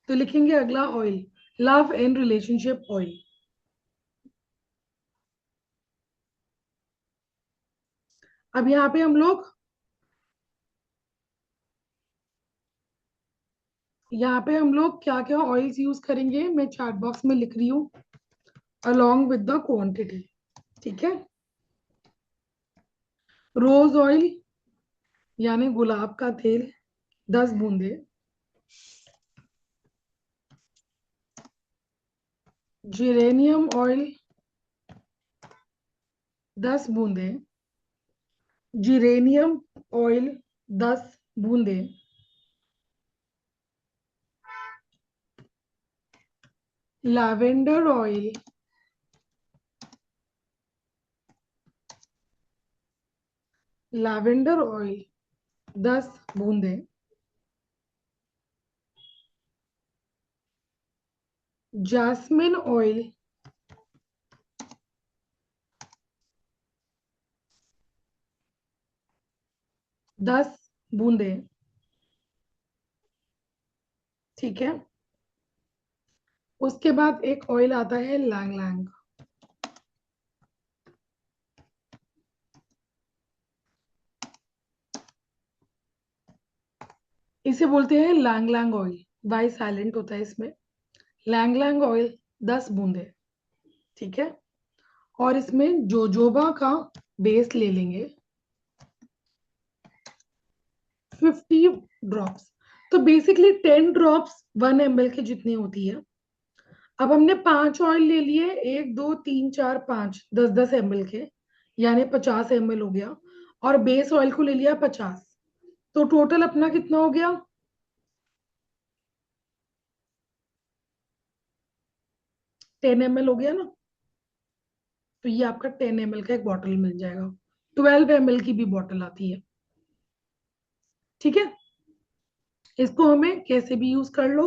तो लिखेंगे अगला oil, love and relationship oil. अब यहाँ पे हम लोग क्या क्या ऑयल्स यूज करेंगे मैं चैट बॉक्स में लिख रही हूँ अलोंग विद द क्वांटिटी। ठीक है, रोज ऑयल यानी गुलाब का तेल 10 बूंदे, जिरेनियम ऑयल 10 बूंदे, जिरेनियम ऑयल 10 बूंदे, लैवेंडर ऑयल 10 बूंदे, जैस्मिन ऑयल 10 बूंदे। ठीक है, उसके बाद एक ऑयल आता है लैंग लैंग। इसे बोलते हैं ylang ylang oil, Y silent होता है इसमें। लैंग लैंग ऑयल 10 बूंदे। ठीक है, और इसमें जोजोबा का बेस ले लेंगे 50 ड्रॉप्स। तो बेसिकली 10 ड्रॉप्स 1 ml के जितनी होती है। अब हमने 5 ऑयल ले लिए, 1 2 3 4 5, 10 ml के, यानी 50 ml हो गया। और बेस ऑयल को ले लिया 50, तो टोटल अपना कितना हो गया 10 ml हो गया ना। तो ये आपका 10 ml का एक बॉटल मिल जाएगा। 12 ml की भी बॉटल आती है, ठीक है। इसको हमें कैसे भी यूज कर लो,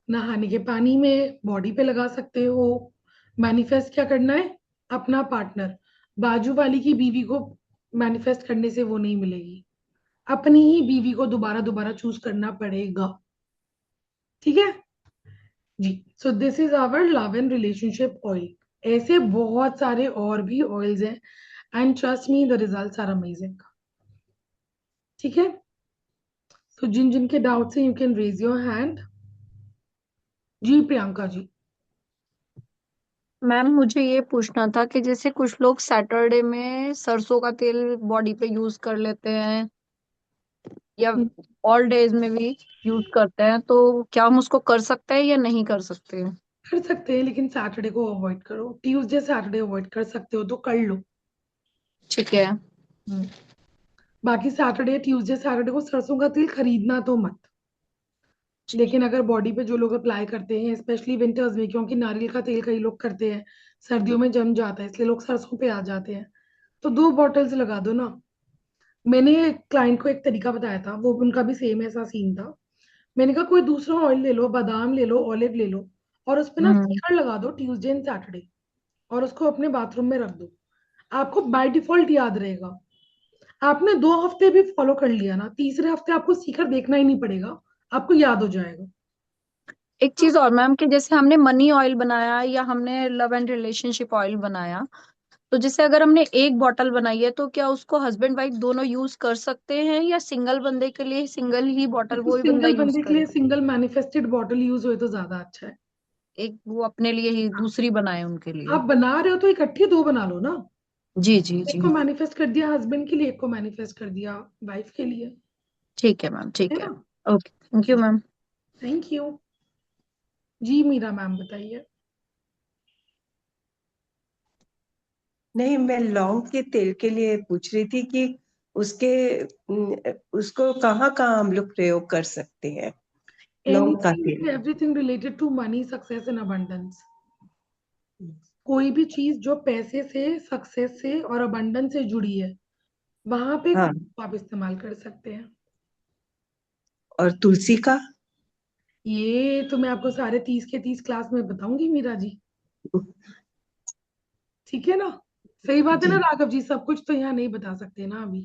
नहाने के पानी में, बॉडी पे लगा सकते हो। मैनिफेस्ट क्या करना है, अपना पार्टनर, बाजू वाली की बीवी को मैनिफेस्ट करने से वो नहीं मिलेगी, अपनी ही बीवी को दोबारा दोबारा चूज करना पड़ेगा, ठीक है जी। So this is our love and relationship oil. ऐसे बहुत सारे और भी ऑयल्स हैं, and trust me the results are amazing, ठीक है। तो जिन जिन के डाउट्स हैं you can raise your hand. जी प्रियंका जी। मैम मुझे ये पूछना था कि जैसे कुछ लोग सैटरडे में सरसों का तेल बॉडी पे यूज कर लेते हैं या ऑल डेज में भी यूज करते हैं, तो क्या हम उसको कर सकते हैं या नहीं कर सकते हैं? कर सकते हैं, लेकिन सैटरडे को अवॉइड करो। ट्यूसडे सैटरडे अवॉइड कर सकते हो तो कर लो। ठीक है। बाकी सैटरडे ट्यूसडे सैटरडे को सरसों का तेल खरीदना तो मत। लेकिन अगर बॉडी पे जो लोग अप्लाई करते हैं, स्पेशली विंटर्स में, क्योंकि नारियल का तेल कई लोग करते हैं, सर्दियों में जम जाता है, इसलिए लोग सरसों पे आ जाते हैं, तो 2 बॉटल्स लगा दो ना। मैंने क्लाइंट को एक तरीका बताया था, वो उनका भी सेम ऐसा सीन था। मैंने कहा कोई दूसरा ऑयल ले लो, बादाम ले लो, ऑलिव ले लो, और उस पे ना स्टिकर लगा दो ट्यूसडे एंड सैटरडे, और उसको अपने बाथरूम में रख दो। आपको बाय डिफॉल्ट याद रहेगा। आपने 2 हफ्ते भी फॉलो कर लिया ना, तीसरे हफ्ते आपको स्टिकर देखना ही नहीं पड़ेगा, आपको याद हो जाएगा। एक चीज और मैम, कि जैसे हमने मनी ऑयल बनाया या हमने लव एंड रिलेशनशिप ऑयल बनाया, तो जैसे अगर हमने एक बॉटल बनाई है तो क्या उसको हस्बैंड वाइफ दोनों यूज कर सकते हैं या सिंगल बंदे के लिए सिंगल ही बॉटल देखो, वो ही बंदा सिंगल यूज बंदे के करे? लिए सिंगल मैनिफेस्टेड बॉटल यूज हुए तो ज्यादा अच्छा है। एक वो अपने लिए ही दूसरी बनाए उनके लिए। आप बना रहे हो तो इकट्ठी 2 बना लो ना। जी जी एक जी। को मैनिफेस्ट कर दिया हस्बैंड के लिए, एक को मैनिफेस्ट कर दिया वाइफ के लिए, ठीक है मैम, ठीक है है। ना। Okay, thank you ma'am. Thank you ji. Meera ma'am बताइए। नहीं, मैं लौंग के तेल के लिए पूछ रही थी कि उसके उसको कहाँ कहाँ हम लोग प्रयोग कर सकते हैं, लौंग का तेल। Everything related to money, success and abundance. कोई भी चीज जो पैसे से, सक्सेस से और अबंडेंस से जुड़ी है, वहां पे हाँ, आप इस्तेमाल कर सकते हैं। और तुलसी का? ये तो मैं आपको सारे 30 के 30 क्लास में बताऊंगी मीरा जी, ठीक है ना। सही बात है ना जी। राघव जी, सब कुछ तो यहाँ नहीं बता सकते ना अभी,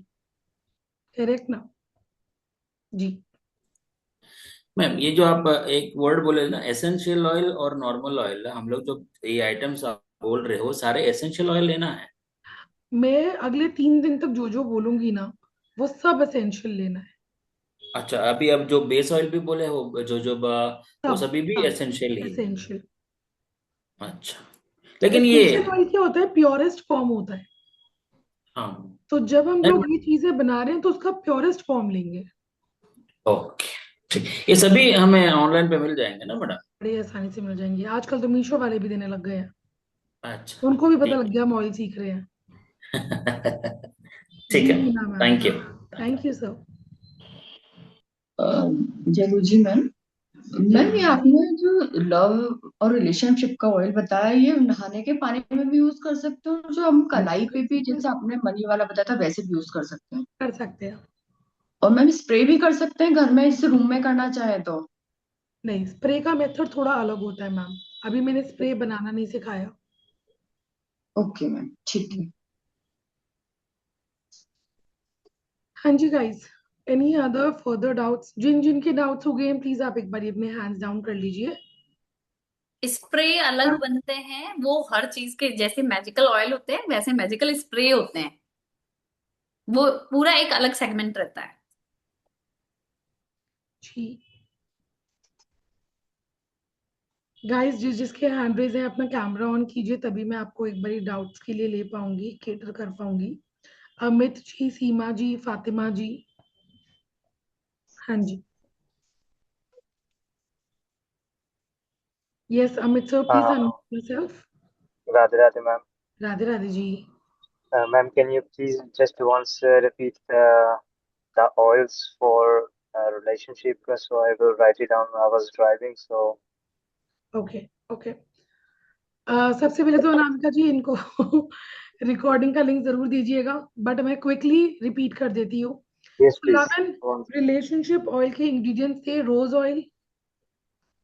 करेक्ट ना जी। मैम ये जो आप एक वर्ड बोले ना, एसेंशियल ऑयल और नॉर्मल ऑयल, हम लोग जो ये आइटम्स आप बोल रहे हो सारे एसेंशियल ऑयल लेना है? मैं अगले 3 दिन तक जो जो बोलूंगी ना, वो सब एसेंशियल लेना है। अच्छा, अभी अब जो बेस ऑयल भी बोले हो वो सब सभी भी सब एसेंशियल ही है? एसेंशियल। अच्छा, लेकिन ये एसेंशियल ऑयल क्या होता है, प्योरेस्ट फॉर्म होता है। हाँ। तो जब हम मैम, लोग ये चीजें बना रहे हैं तो उसका प्योरेस्ट फॉर्म लेंगे। ओके, ठीक। ये सभी हमें ऑनलाइन पे मिल जाएंगे ना मैडम? बड़ी आसानी से मिल जाएंगे, आजकल तो मीशो वाले भी देने लग गए हैं, अच्छा, उनको भी पता ठीक लग गया हम ऑयल सीख रहे हैं। ठीक जी है, Meena ma'am. Thank you. Thank you sir. जय जी मैम। मैम ये आपने जो लव और रिलेशनशिप का ऑयल बताया, ये नहाने के पानी में भी यूज कर सकते हो, जो हम कलाई पे भी जैसे आपने मनी वाला बताया था वैसे भी यूज कर सकते हैं? कर सकते हैं। और मैम स्प्रे भी कर सकते हैं घर में, इसे रूम में करना चाहे तो? नहीं, स्प्रे का मेथड थोड़ा अलग होता है मैम, अभी मैंने स्प्रे बनाना नहीं सिखाया। ओके मैम, ठीक है। हाँ जी guys, any other further doubts? जिन जिन के डाउट्स हो गए हैं प्लीज आप एक बार अपने हैंड्स डाउन कर लीजिए। स्प्रे अलग बनते हैं, वो हर चीज के जैसे मैजिकल ऑयल होते हैं वैसे मैजिकल स्प्रे होते हैं, वो पूरा एक अलग सेगमेंट रहता है। जी गाइस, जिसके हैंड रेज है अपना कैमरा ऑन कीजिए, तभी मैं आपको एक बारी डाउट्स के लिए ले पाऊंगी, केटर कर पाऊंगी। अमित जी, सीमा जी, फातिमा जी। हाँ जी, yes Amit sir, please unmute yourself. Radhe Radhe ma'am. Radhe Radhe ji. Ma'am, can you please just once repeat the oils for relationship? So I will write it down. I was driving, so okay okay. सबसे पहले तो अनामिका जी इनको रिकॉर्डिंग का link जरूर दीजिएगा, but मैं quickly repeat कर देती हूँ। Yes, तो please. 11 रिलेशनशिप ऑयल के इंग्रेडिएंट्स थे: रोज ऑयल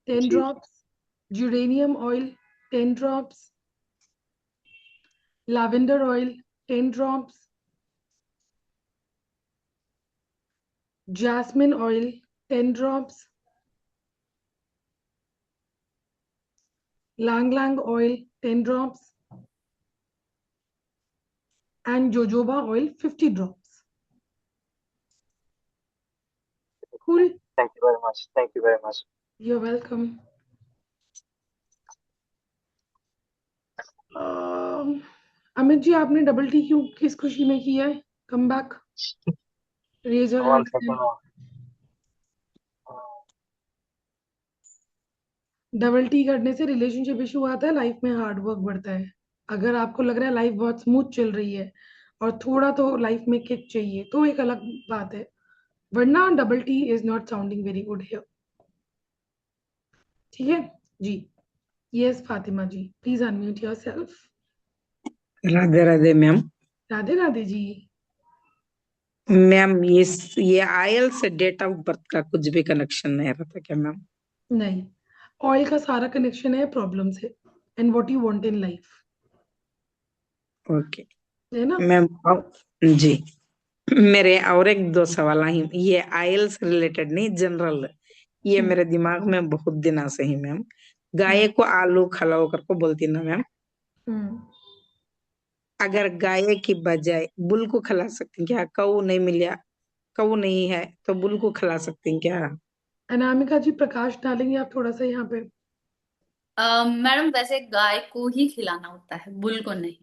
10 जी drops, uranium oil 10 drops, lavender oil 10 drops, jasmine oil 10 drops, lang lang oil 10 drops, and jojoba oil 50 drops. Cool. thank you very much. Thank you very much. You're welcome. Amit ji, आपने double T क्यों किस खुशी में किया है? Come back, raise your One hand. second. Double T करने से relationship issue आता है, लाइफ में हार्ड वर्क बढ़ता है। अगर आपको लग रहा है लाइफ बहुत स्मूथ चल रही है और थोड़ा तो लाइफ में किक चाहिए, तो एक अलग बात है, वरना double T is not sounding very good here. ठीक है जी। Yes Fatima ji, please unmute yourself. Radhe Radhe ma'am. Radhe Radhe ji. Ma'am ये आयल से डेट ऑफ बर्थ का कुछ भी कनेक्शन नहीं रहता क्या मैम? नहीं, ऑयल का सारा कनेक्शन है प्रॉब्लम से and what you want in life, okay है ना? मैम। जी, मेरे और एक दो सवाल ही, ये आयल से रिलेटेड नहीं, जनरल, ये मेरे दिमाग में बहुत दिनों से ही मैम। गाय को आलू खिलाओ करके बोलती ना मैम, अगर गाय की बजाय बुल को खिला सकती हैं क्या? कऊ नहीं मिला, कऊ नहीं है तो बुल को खिला सकती हैं क्या? अनामिका जी प्रकाश डालेंगे आप थोड़ा सा यहाँ पे? मैडम वैसे गाय को ही खिलाना होता है, बुल को नहीं।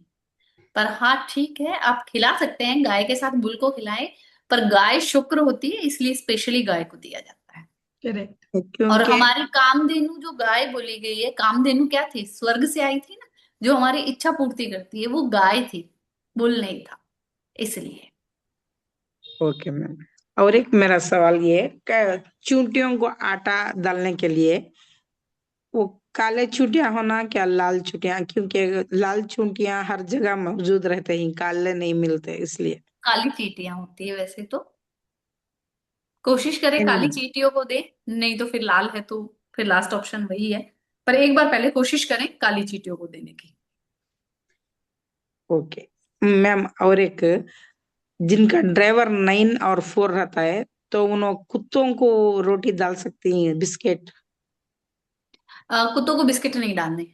पर हाँ ठीक है, आप खिला सकते हैं, गाय के साथ बुल को खिलाएं। पर गाय शुक्र होती है, इसलिए स्पेशली गाय को दिया जाता है। करेक्ट। और क्योंकि हमारी कामधेनु जो गाय बोली गई है, कामधेनु क्या थी? स्वर्ग से आई थी ना, जो हमारी इच्छा पूर्ति करती है, वो गाय थी, बुल नहीं था, इसलिए। Okay ma'am. और एक मेरा सवाल ये, चूंटियों को आटा डालने के लिए वो काले चूंटियां होना क्या लाल चूंटियां? क्योंकि लाल चूंटियां हर जगह मौजूद रहते हैं, काले नहीं मिलते, इसलिए। काली चींटियां होती है वैसे तो। कोशिश करें काली चींटियों को दे, नहीं तो फिर लाल है तो फिर लास्ट ऑप्शन वही है। पर एक बार पहले कोशिश करें काली चींटियों को देने की। Okay ma'am. और एक, जिनका ड्राइवर 9 और 4 रहता है, तो उन कुत्तों को रोटी डाल सकती हैं, बिस्किट? कुत्तों को बिस्किट नहीं डालने,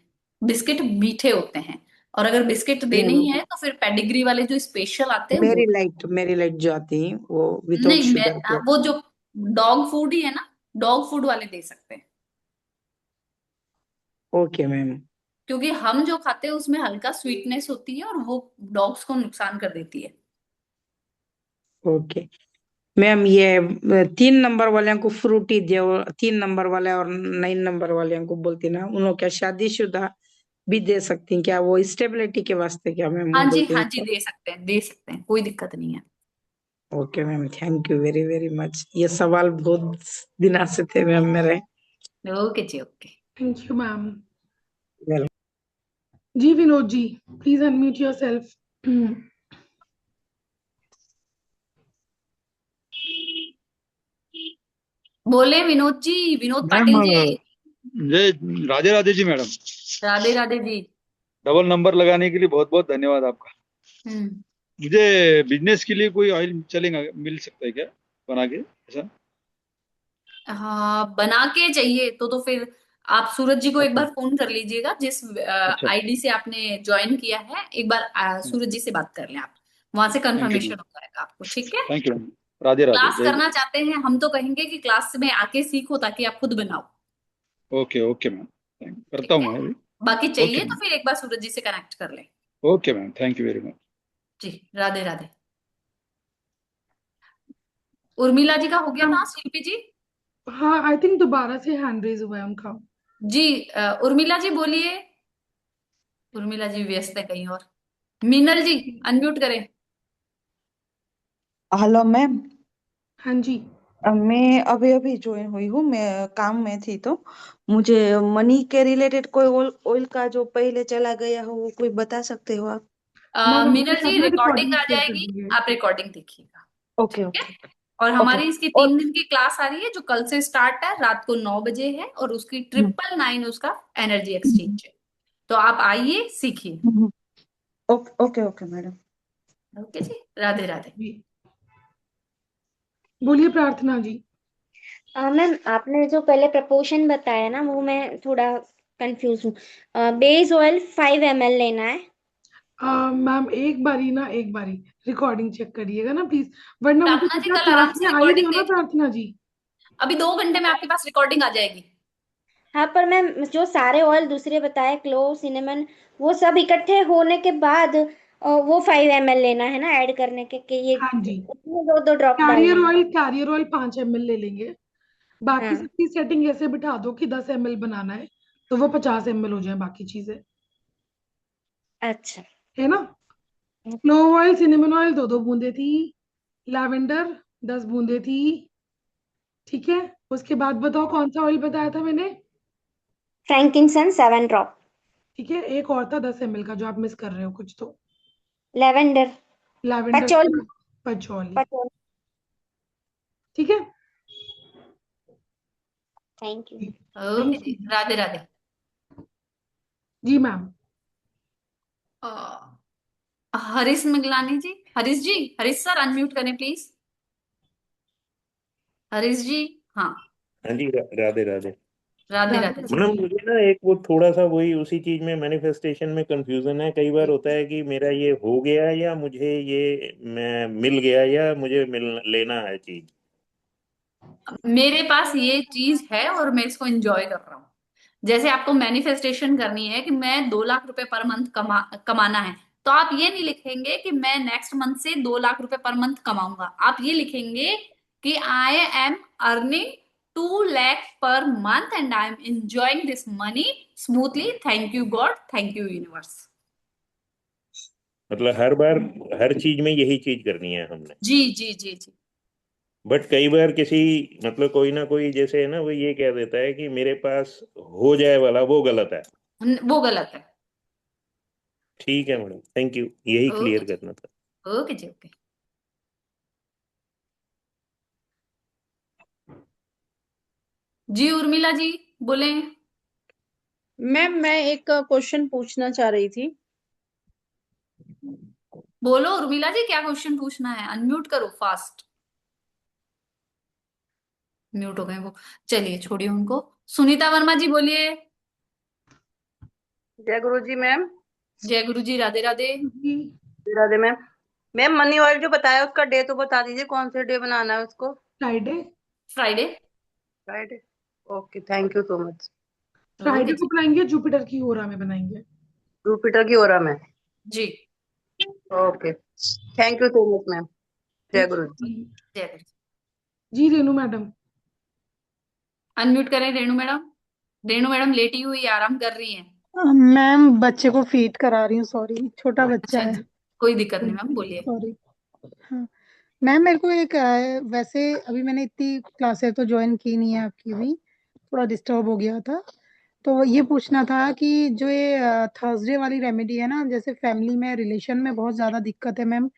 बिस्किट मीठे होते हैं। और अगर बिस्किट देने ही है तो फिर पेडिग्री वाले जो स्पेशल आते हैं वो। मेरी लाइट जो आती है वो विदाउट नहीं, शुगर के। वो जो डॉग फूड ही है ना, डॉग फूड वाले दे सकते हैं। Okay ma'am. क्योंकि हम जो खाते हैं उसमें हल्का स्वीटनेस होती है और वो डॉग्स को नुकसान कर देती है। Okay ma'am. ये 3 नंबर वाले को फ्रूटी दो, 3 नंबर वाले और 9 नंबर वाले को बोलती ना, उन्होंने क्या शादीशुदा भी दे सकती हैं क्या? वो स्टेबिलिटी के वास्ते क्या मैम हाँ जी, बोलती हाँ हैं जी, तो? दे सकते हैं, दे सकते हैं, कोई दिक्कत नहीं है। Okay ma'am, thank you very very much. ये सवाल बहुत दिनों से थे मैम मेरे। ओके जी, okay. Thank you ma'am. Well, जी Vinod ji, please unmute yourself. बोले विनोद जी, विनोद मैम पाटिल जी। जय Radhe Radhe ji madam. Radhe Radhe ji. Double number लगाने के लिए बहुत बहुत धन्यवाद आपका। हम्म। मुझे बिजनेस के लिए कोई ऑयल चलेगा, मिल सकता है क्या बना के ऐसा? हाँ, बना के चाहिए तो फिर आप सूरज जी को एक अच्छा बार फोन कर लीजिएगा, जिस अच्छा। आईडी से आपने ज्वाइन किया है, एक बार सूरज जी से बात कर लें आप, वहां से थैंक यू कंफर्मेशन मैम। हो जाएगा आपको। ठीक है? Thank you ma'am. Radhe Radhe, class जय करना चाहते हैं हम तो कहेंगे कि क्लास में आके सीखो ताकि आप खुद बनाओ। ओके ओके मैम, करता ठीक हूँ है? मैं अभी। बाकी ओके चाहिए तो मैम। फिर एक बार सूरज जी से कनेक्ट कर लें। Okay ma'am, thank you very much. जी, राधे राधे। उर्मिला जी का हो गया था, शिल्पी जी? हाँ, आई थिंक दोबारा से हैंड रेज हुआ है उनका। जी, उर्मिला जी बोलिए। उर्मिला जी व्यस्त है कहीं और। मीनल जी अनम्यूट करें। Hello ma'am. हाँ जी। मैं अभी अभी ज्वाइन हुई हूँ, मैं काम में थी, तो मुझे मनी के रिलेटेड कोई ऑयल का जो पहले चला गया हो वो कोई बता सकते हो आप? मैम मीनल आपके जी साथ ना रिकॉर्डिंग रिकॉर्डिंग आ शेयर कर जाएगी, दी है। आप रिकॉर्डिंग देखिएगा। ओके ठीक है। ओके और ओके। हमारी इसकी और 3 दिन की क्लास आ रही है जो कल से स्टार्ट है, रात को 9 बजे है, और उसकी 999 उसका एनर्जी एक्सचेंज है। तो आप आइए, सीखिए। Okay okay okay madam. Okay जी, राधे राधे। जी बोलिए प्रार्थना जी। मैम आपने जो पहले प्रपोर्शन बताया ना, वो मैं थोड़ा कंफ्यूज हूँ। बेस ऑयल 5 ml लेना है। मैम एक बारी रिकॉर्डिंग चेक करिएगा ना प्लीज, वरना मुझे प्रार्थना जी पता कल क्लास आराम में से आ ही रही रिकॉर्डिंग हो ना देख, प्रार्थना जी। अभी 2 घंटे में आपके पास रिकॉर्डिंग आ जाएगी। हाँ, पर मैम जो सारे ऑयल दूसरे बताए, क्लोव, सिनेमन, वो सब इकट्ठे होने के बाद वो 5 ml लेना है ना, ऐड करने के ये हाँ जी, उसमें 2-2 ड्रॉप डालने हैं। कैरियर ऑयल 5 ml ले लेंगे। बाकी हाँ, सबकी सेटिंग ऐसे बिठा दो कि 10 ml बनाना है, तो वो 50 ml हो जाए बाकी चीजें, अच्छा। है ना। क्लोव ऑयल सिनेमन ऑयल 2-2 बूंदे थी, लैवेंडर 10 बूंदे थी। ठीक है, उसके बाद बताओ कौन सा ऑयल बताया था मैंने। फ्रैंकिंसन 7 ड्रॉप। ठीक है, एक और था 10 ml का जो आप मिस कर रहे हो कुछ तो। लेवेंडर, लैवेंडर के पचौली, बाद पचौली। पचौली। ठीक है। Thank you. ओके जी, राधे राधे। जी ma'am. Harish Miglani ji, Harish sir unmute करें प्लीज। हरीश जी, हाँ। हाँ जी, राधे राधे। राधे राधे जी। मैडम मुझे ना एक वो थोड़ा सा वही उसी चीज में मैनिफेस्टेशन में कंफ्यूजन है। कई बार होता है कि मेरा ये हो गया या मुझे ये मैं मिल गया या मुझे मिल लेना है चीज। मेरे पास ये चीज है और मैं इसको एंजॉय कर रहा हूँ। जैसे आपको मैनिफेस्टेशन करनी है कि मैं 2 लाख रुपए पर मंथ कमाना है, तो आप ये नहीं लिखेंगे कि मैं नेक्स्ट मंथ से 2 लाख रुपए पर मंथ कमाऊंगा। आप ये लिखेंगे कि I am earning 2 lakh per month and I am enjoying this money smoothly. Thank you God, thank you universe. मतलब हर बार हर चीज में यही चीज करनी है हमने। जी जी जी जी। बट कई बार किसी मतलब कोई ना कोई जैसे है ना वो ये कह देता है कि मेरे पास हो जाए वाला वो गलत है। वो गलत है। ठीक है मैडम, थैंक यू, यही ओके क्लियर जी, करना था। ओके जी, ओके। जी उर्मिला जी, बोले। मैम मैं एक क्वेश्चन पूछना चाह रही थी। बोलो उर्मिला जी, क्या क्वेश्चन पूछना है? अनम्यूट करो फास्ट। म्यूट हो गए वो, चलिए छोड़िए उनको। सुनीता वर्मा जी बोलिए। जय गुरु जी मैम। जय गुरु जी, Radhe Radhe. Radhe ma'am. Ma'am money oil जो बताया उसका डे तो बता दीजिए, कौन से डे बनाना है उसको। Friday. Friday. Friday. Okay, thank you so much. Friday को बनाएंगे, जुपिटर की होरा में बनाएंगे। जुपिटर की ओरा में। जी। Okay, thank you so much ma'am. जय गुरु जी। जय गुरु। जी रेनू मैडम। अनम्यूट करें रेणु मैडम। रेणु मैडम लेटी हुई आराम कर रही हैं। मैम बच्चे को फीड करा रही हूँ, सॉरी छोटा बच्चा अच्छा है। अच्छा, कोई दिक्कत नहीं मैम, बोलिए। सॉरी। हाँ मैम मेरे को एक वैसे अभी मैंने इतनी क्लासेस तो ज्वाइन की नहीं है आपकी भी, थोड़ा डिस्टर्ब हो गया था। तो ये पूछना था कि जो ये थर्सडे वाली रेमेडी है ना, जैसे फैमिली में रिलेशन में बहुत ज्यादा दिक्कत है मैम,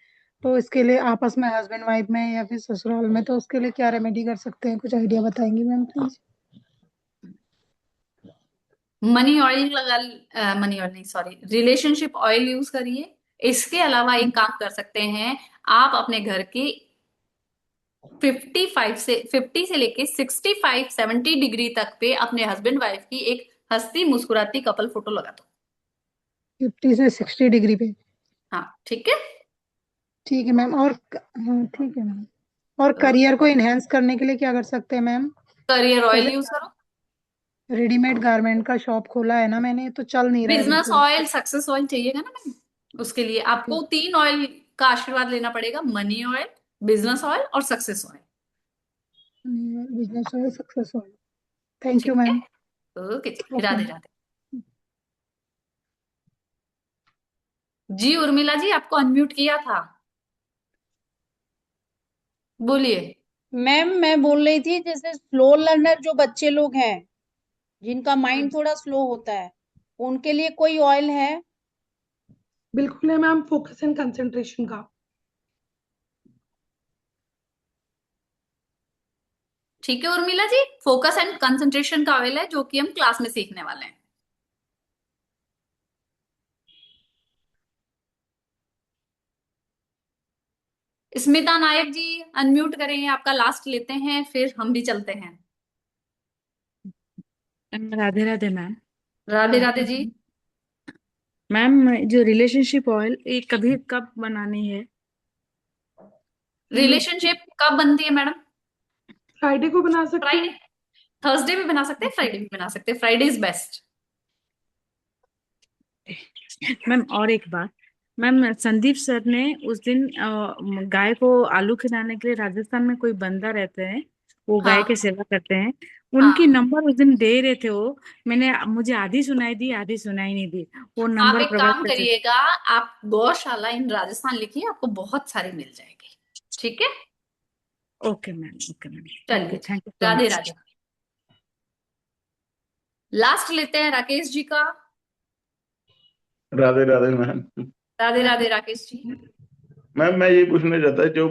तो इसके लिए आपस में हस्बैंड वाइफ में या फिर ससुराल में, तो उसके लिए क्या रेमेडी कर सकते हैं, कुछ आइडिया बताएंगी मैम प्लीज। मनी ऑयल लगा, मनी ऑयल नहीं सॉरी, रिलेशनशिप ऑयल यूज करिए। इसके अलावा एक काम कर सकते हैं, आप अपने घर की 50 से लेके 65-70 डिग्री तक पे अपने हस्बैंड वाइफ की एक हंसती मुस्कुराती कपल फोटो लगा दो। 50 से 60 डिग्री पे। हाँ ठीक है। ठीक है मैम। और हाँ ठीक है मैम। और करियर को इनहेंस करने के लिए क्या कर सकते हैं मैम? करियर ऑयल जैसे यूज करो। रेडीमेड गारमेंट का शॉप खोला है ना मैंने, तो चल नहीं रहा है बिजनेस बिल्कुल। ऑयल, सक्सेस ऑयल चाहिएगा ना मैम, उसके लिए आपको 3 ऑयल का आशीर्वाद लेना पड़ेगा। मनी ऑयल, बिजनेस ऑयल और success oil. Business oil, success oil. Thank you ठीक है, मैम। ओके जी, ओके राधे मैम। राधे। जी उर्मिला जी, आपको अनम्यूट किया था, बोलिए। मैम मैं बोल रही थी जैसे स्लो लर्नर जो बच्चे लोग हैं जिनका माइंड थोड़ा स्लो होता है उनके लिए कोई ऑयल है? बिल्कुल है मैम, फोकस एंड कंसंट्रेशन का। ठीक है Urmila ji, focus and concentration का ऑयल है जो कि हम क्लास में सीखने वाले हैं। स्मिता नायक जी अनम्यूट करेंगे, आपका लास्ट लेते हैं फिर हम भी चलते हैं। राधे राधे मैम। राधे राधे जी। मैम जो रिलेशनशिप ऑयल ये कभी कब बनानी है? रिलेशनशिप कब बनती है मैडम? फ्राइडे को बना सकते फ्राइडे, हैं। थर्सडे भी बना सकते हैं, फ्राइडे भी बना सकते हैं, फ्राइडे इज बेस्ट। मैम और एक बात, मैम संदीप सर ने उस दिन गाय को आलू खिलाने के लिए राजस्थान में कोई बंदा रहते हैं, वो गाय के हाँ सेवा करते हैं, हाँ, उनकी नंबर उस दिन दे रहे थे वो। मैंने मुझे आधी सुनाई दी आधी सुनाई नहीं दी, वो आप नंबर एक प्रोवाइड काम कर सकते? करिएगा, आप गौशाला इन राजस्थान लिखिए, आपको बहुत सारी मिल जाएगी। ठीक है, ओके मैम, ओके मैम, चलिए thank you so Radhe much. Radhe. Last लेते हैं राकेश जी का। राधे राधे मैम। राधे राधे राकेश जी। मैम मैं ये पूछना चाहता है जो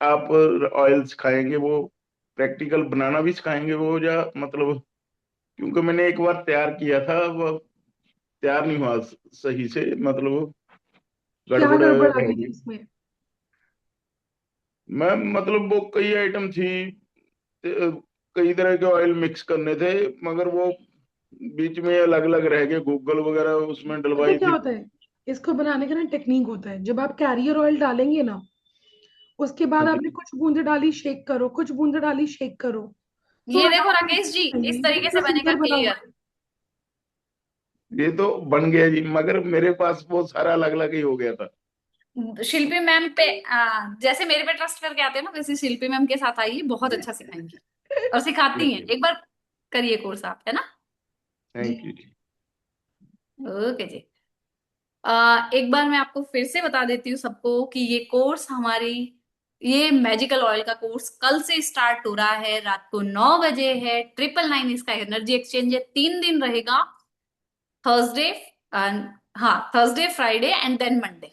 आप ऑयल्स खाएंगे वो प्रैक्टिकल बनाना भी सिखाएंगे वो, या मतलब क्योंकि मैंने एक बार तैयार किया था वो तैयार नहीं हुआ सही से, मतलब क्या गड़बड़ गड़बड़ आ रह गई गई। इसमें? मैम मतलब वो कई आइटम थी, कई तरह के ऑयल मिक्स करने थे, मगर वो बीच में अलग अलग रह गए, गूगल वगैरह उसमें पता है डलवाई क्या थी। होता है, इसको बनाने का ना टेक्निक होता है। जब आप कैरियर ऑयल डालेंगे ना, उसके बाद हाँ आपने जी। कुछ बूंदे डाली, शेक करो, कुछ बूंदे डाली, शेक करो, तो ये देखो आराम राकेश जी, से इस तरीके से बनेगा प्रोसीजर बना हुआ क्लियर। है। ये तो बन गया जी, मगर मेरे पास वो सारा अलग अलग ही हो गया था। शिल्पी मैम पे जैसे मेरे पे ट्रस्ट करके आते हैं ना, वैसे शिल्पी मैम के साथ आइए, बहुत अच्छा सिखाएंगी और सिखाती हैं। एक बार करिए कोर्स आप, है ना। Thank you. ओके जी। एक बार मैं आपको फिर से बता देती हूँ सबको कि ये कोर्स हमारी, ये मैजिकल ऑयल का कोर्स कल से स्टार्ट हो रहा है, रात को 9 बजे है। 999 इसका एनर्जी एक्सचेंज है, 3 दिन रहेगा। थर्सडे, हाँ Thursday Friday and then Monday,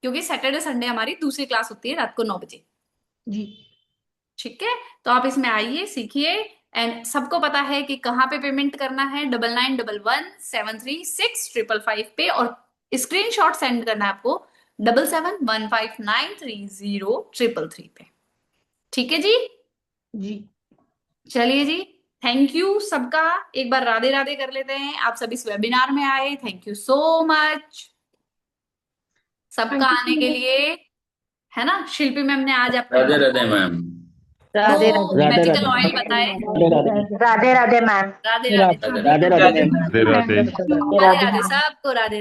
क्योंकि सैटरडे संडे हमारी दूसरी क्लास होती है रात को 9 बजे। जी ठीक है, तो आप इसमें आइए, सीखिए। एंड सबको पता है कि कहाँ पे पेमेंट करना है, 9911736555 पे, और स्क्रीनशॉट सेंड करना है आपको 7715930333 पे। ठीक है जी। जी चलिए जी, थैंक यू सबका। एक बार राधे राधे कर लेते हैं। आप सब इस वेबिनार में आए, थैंक यू सो मच सबका थैंक आने के यू। लिए, है ना। शिल्पी मैम ने आज आपको राधे राधे मैम। राधे दो राधे मैजिकल ऑयल बताए। राधे राधे मैम। राधे राधे राधे राधे मैम। राधे राधे। राधे राधे सबको, राधे राधे।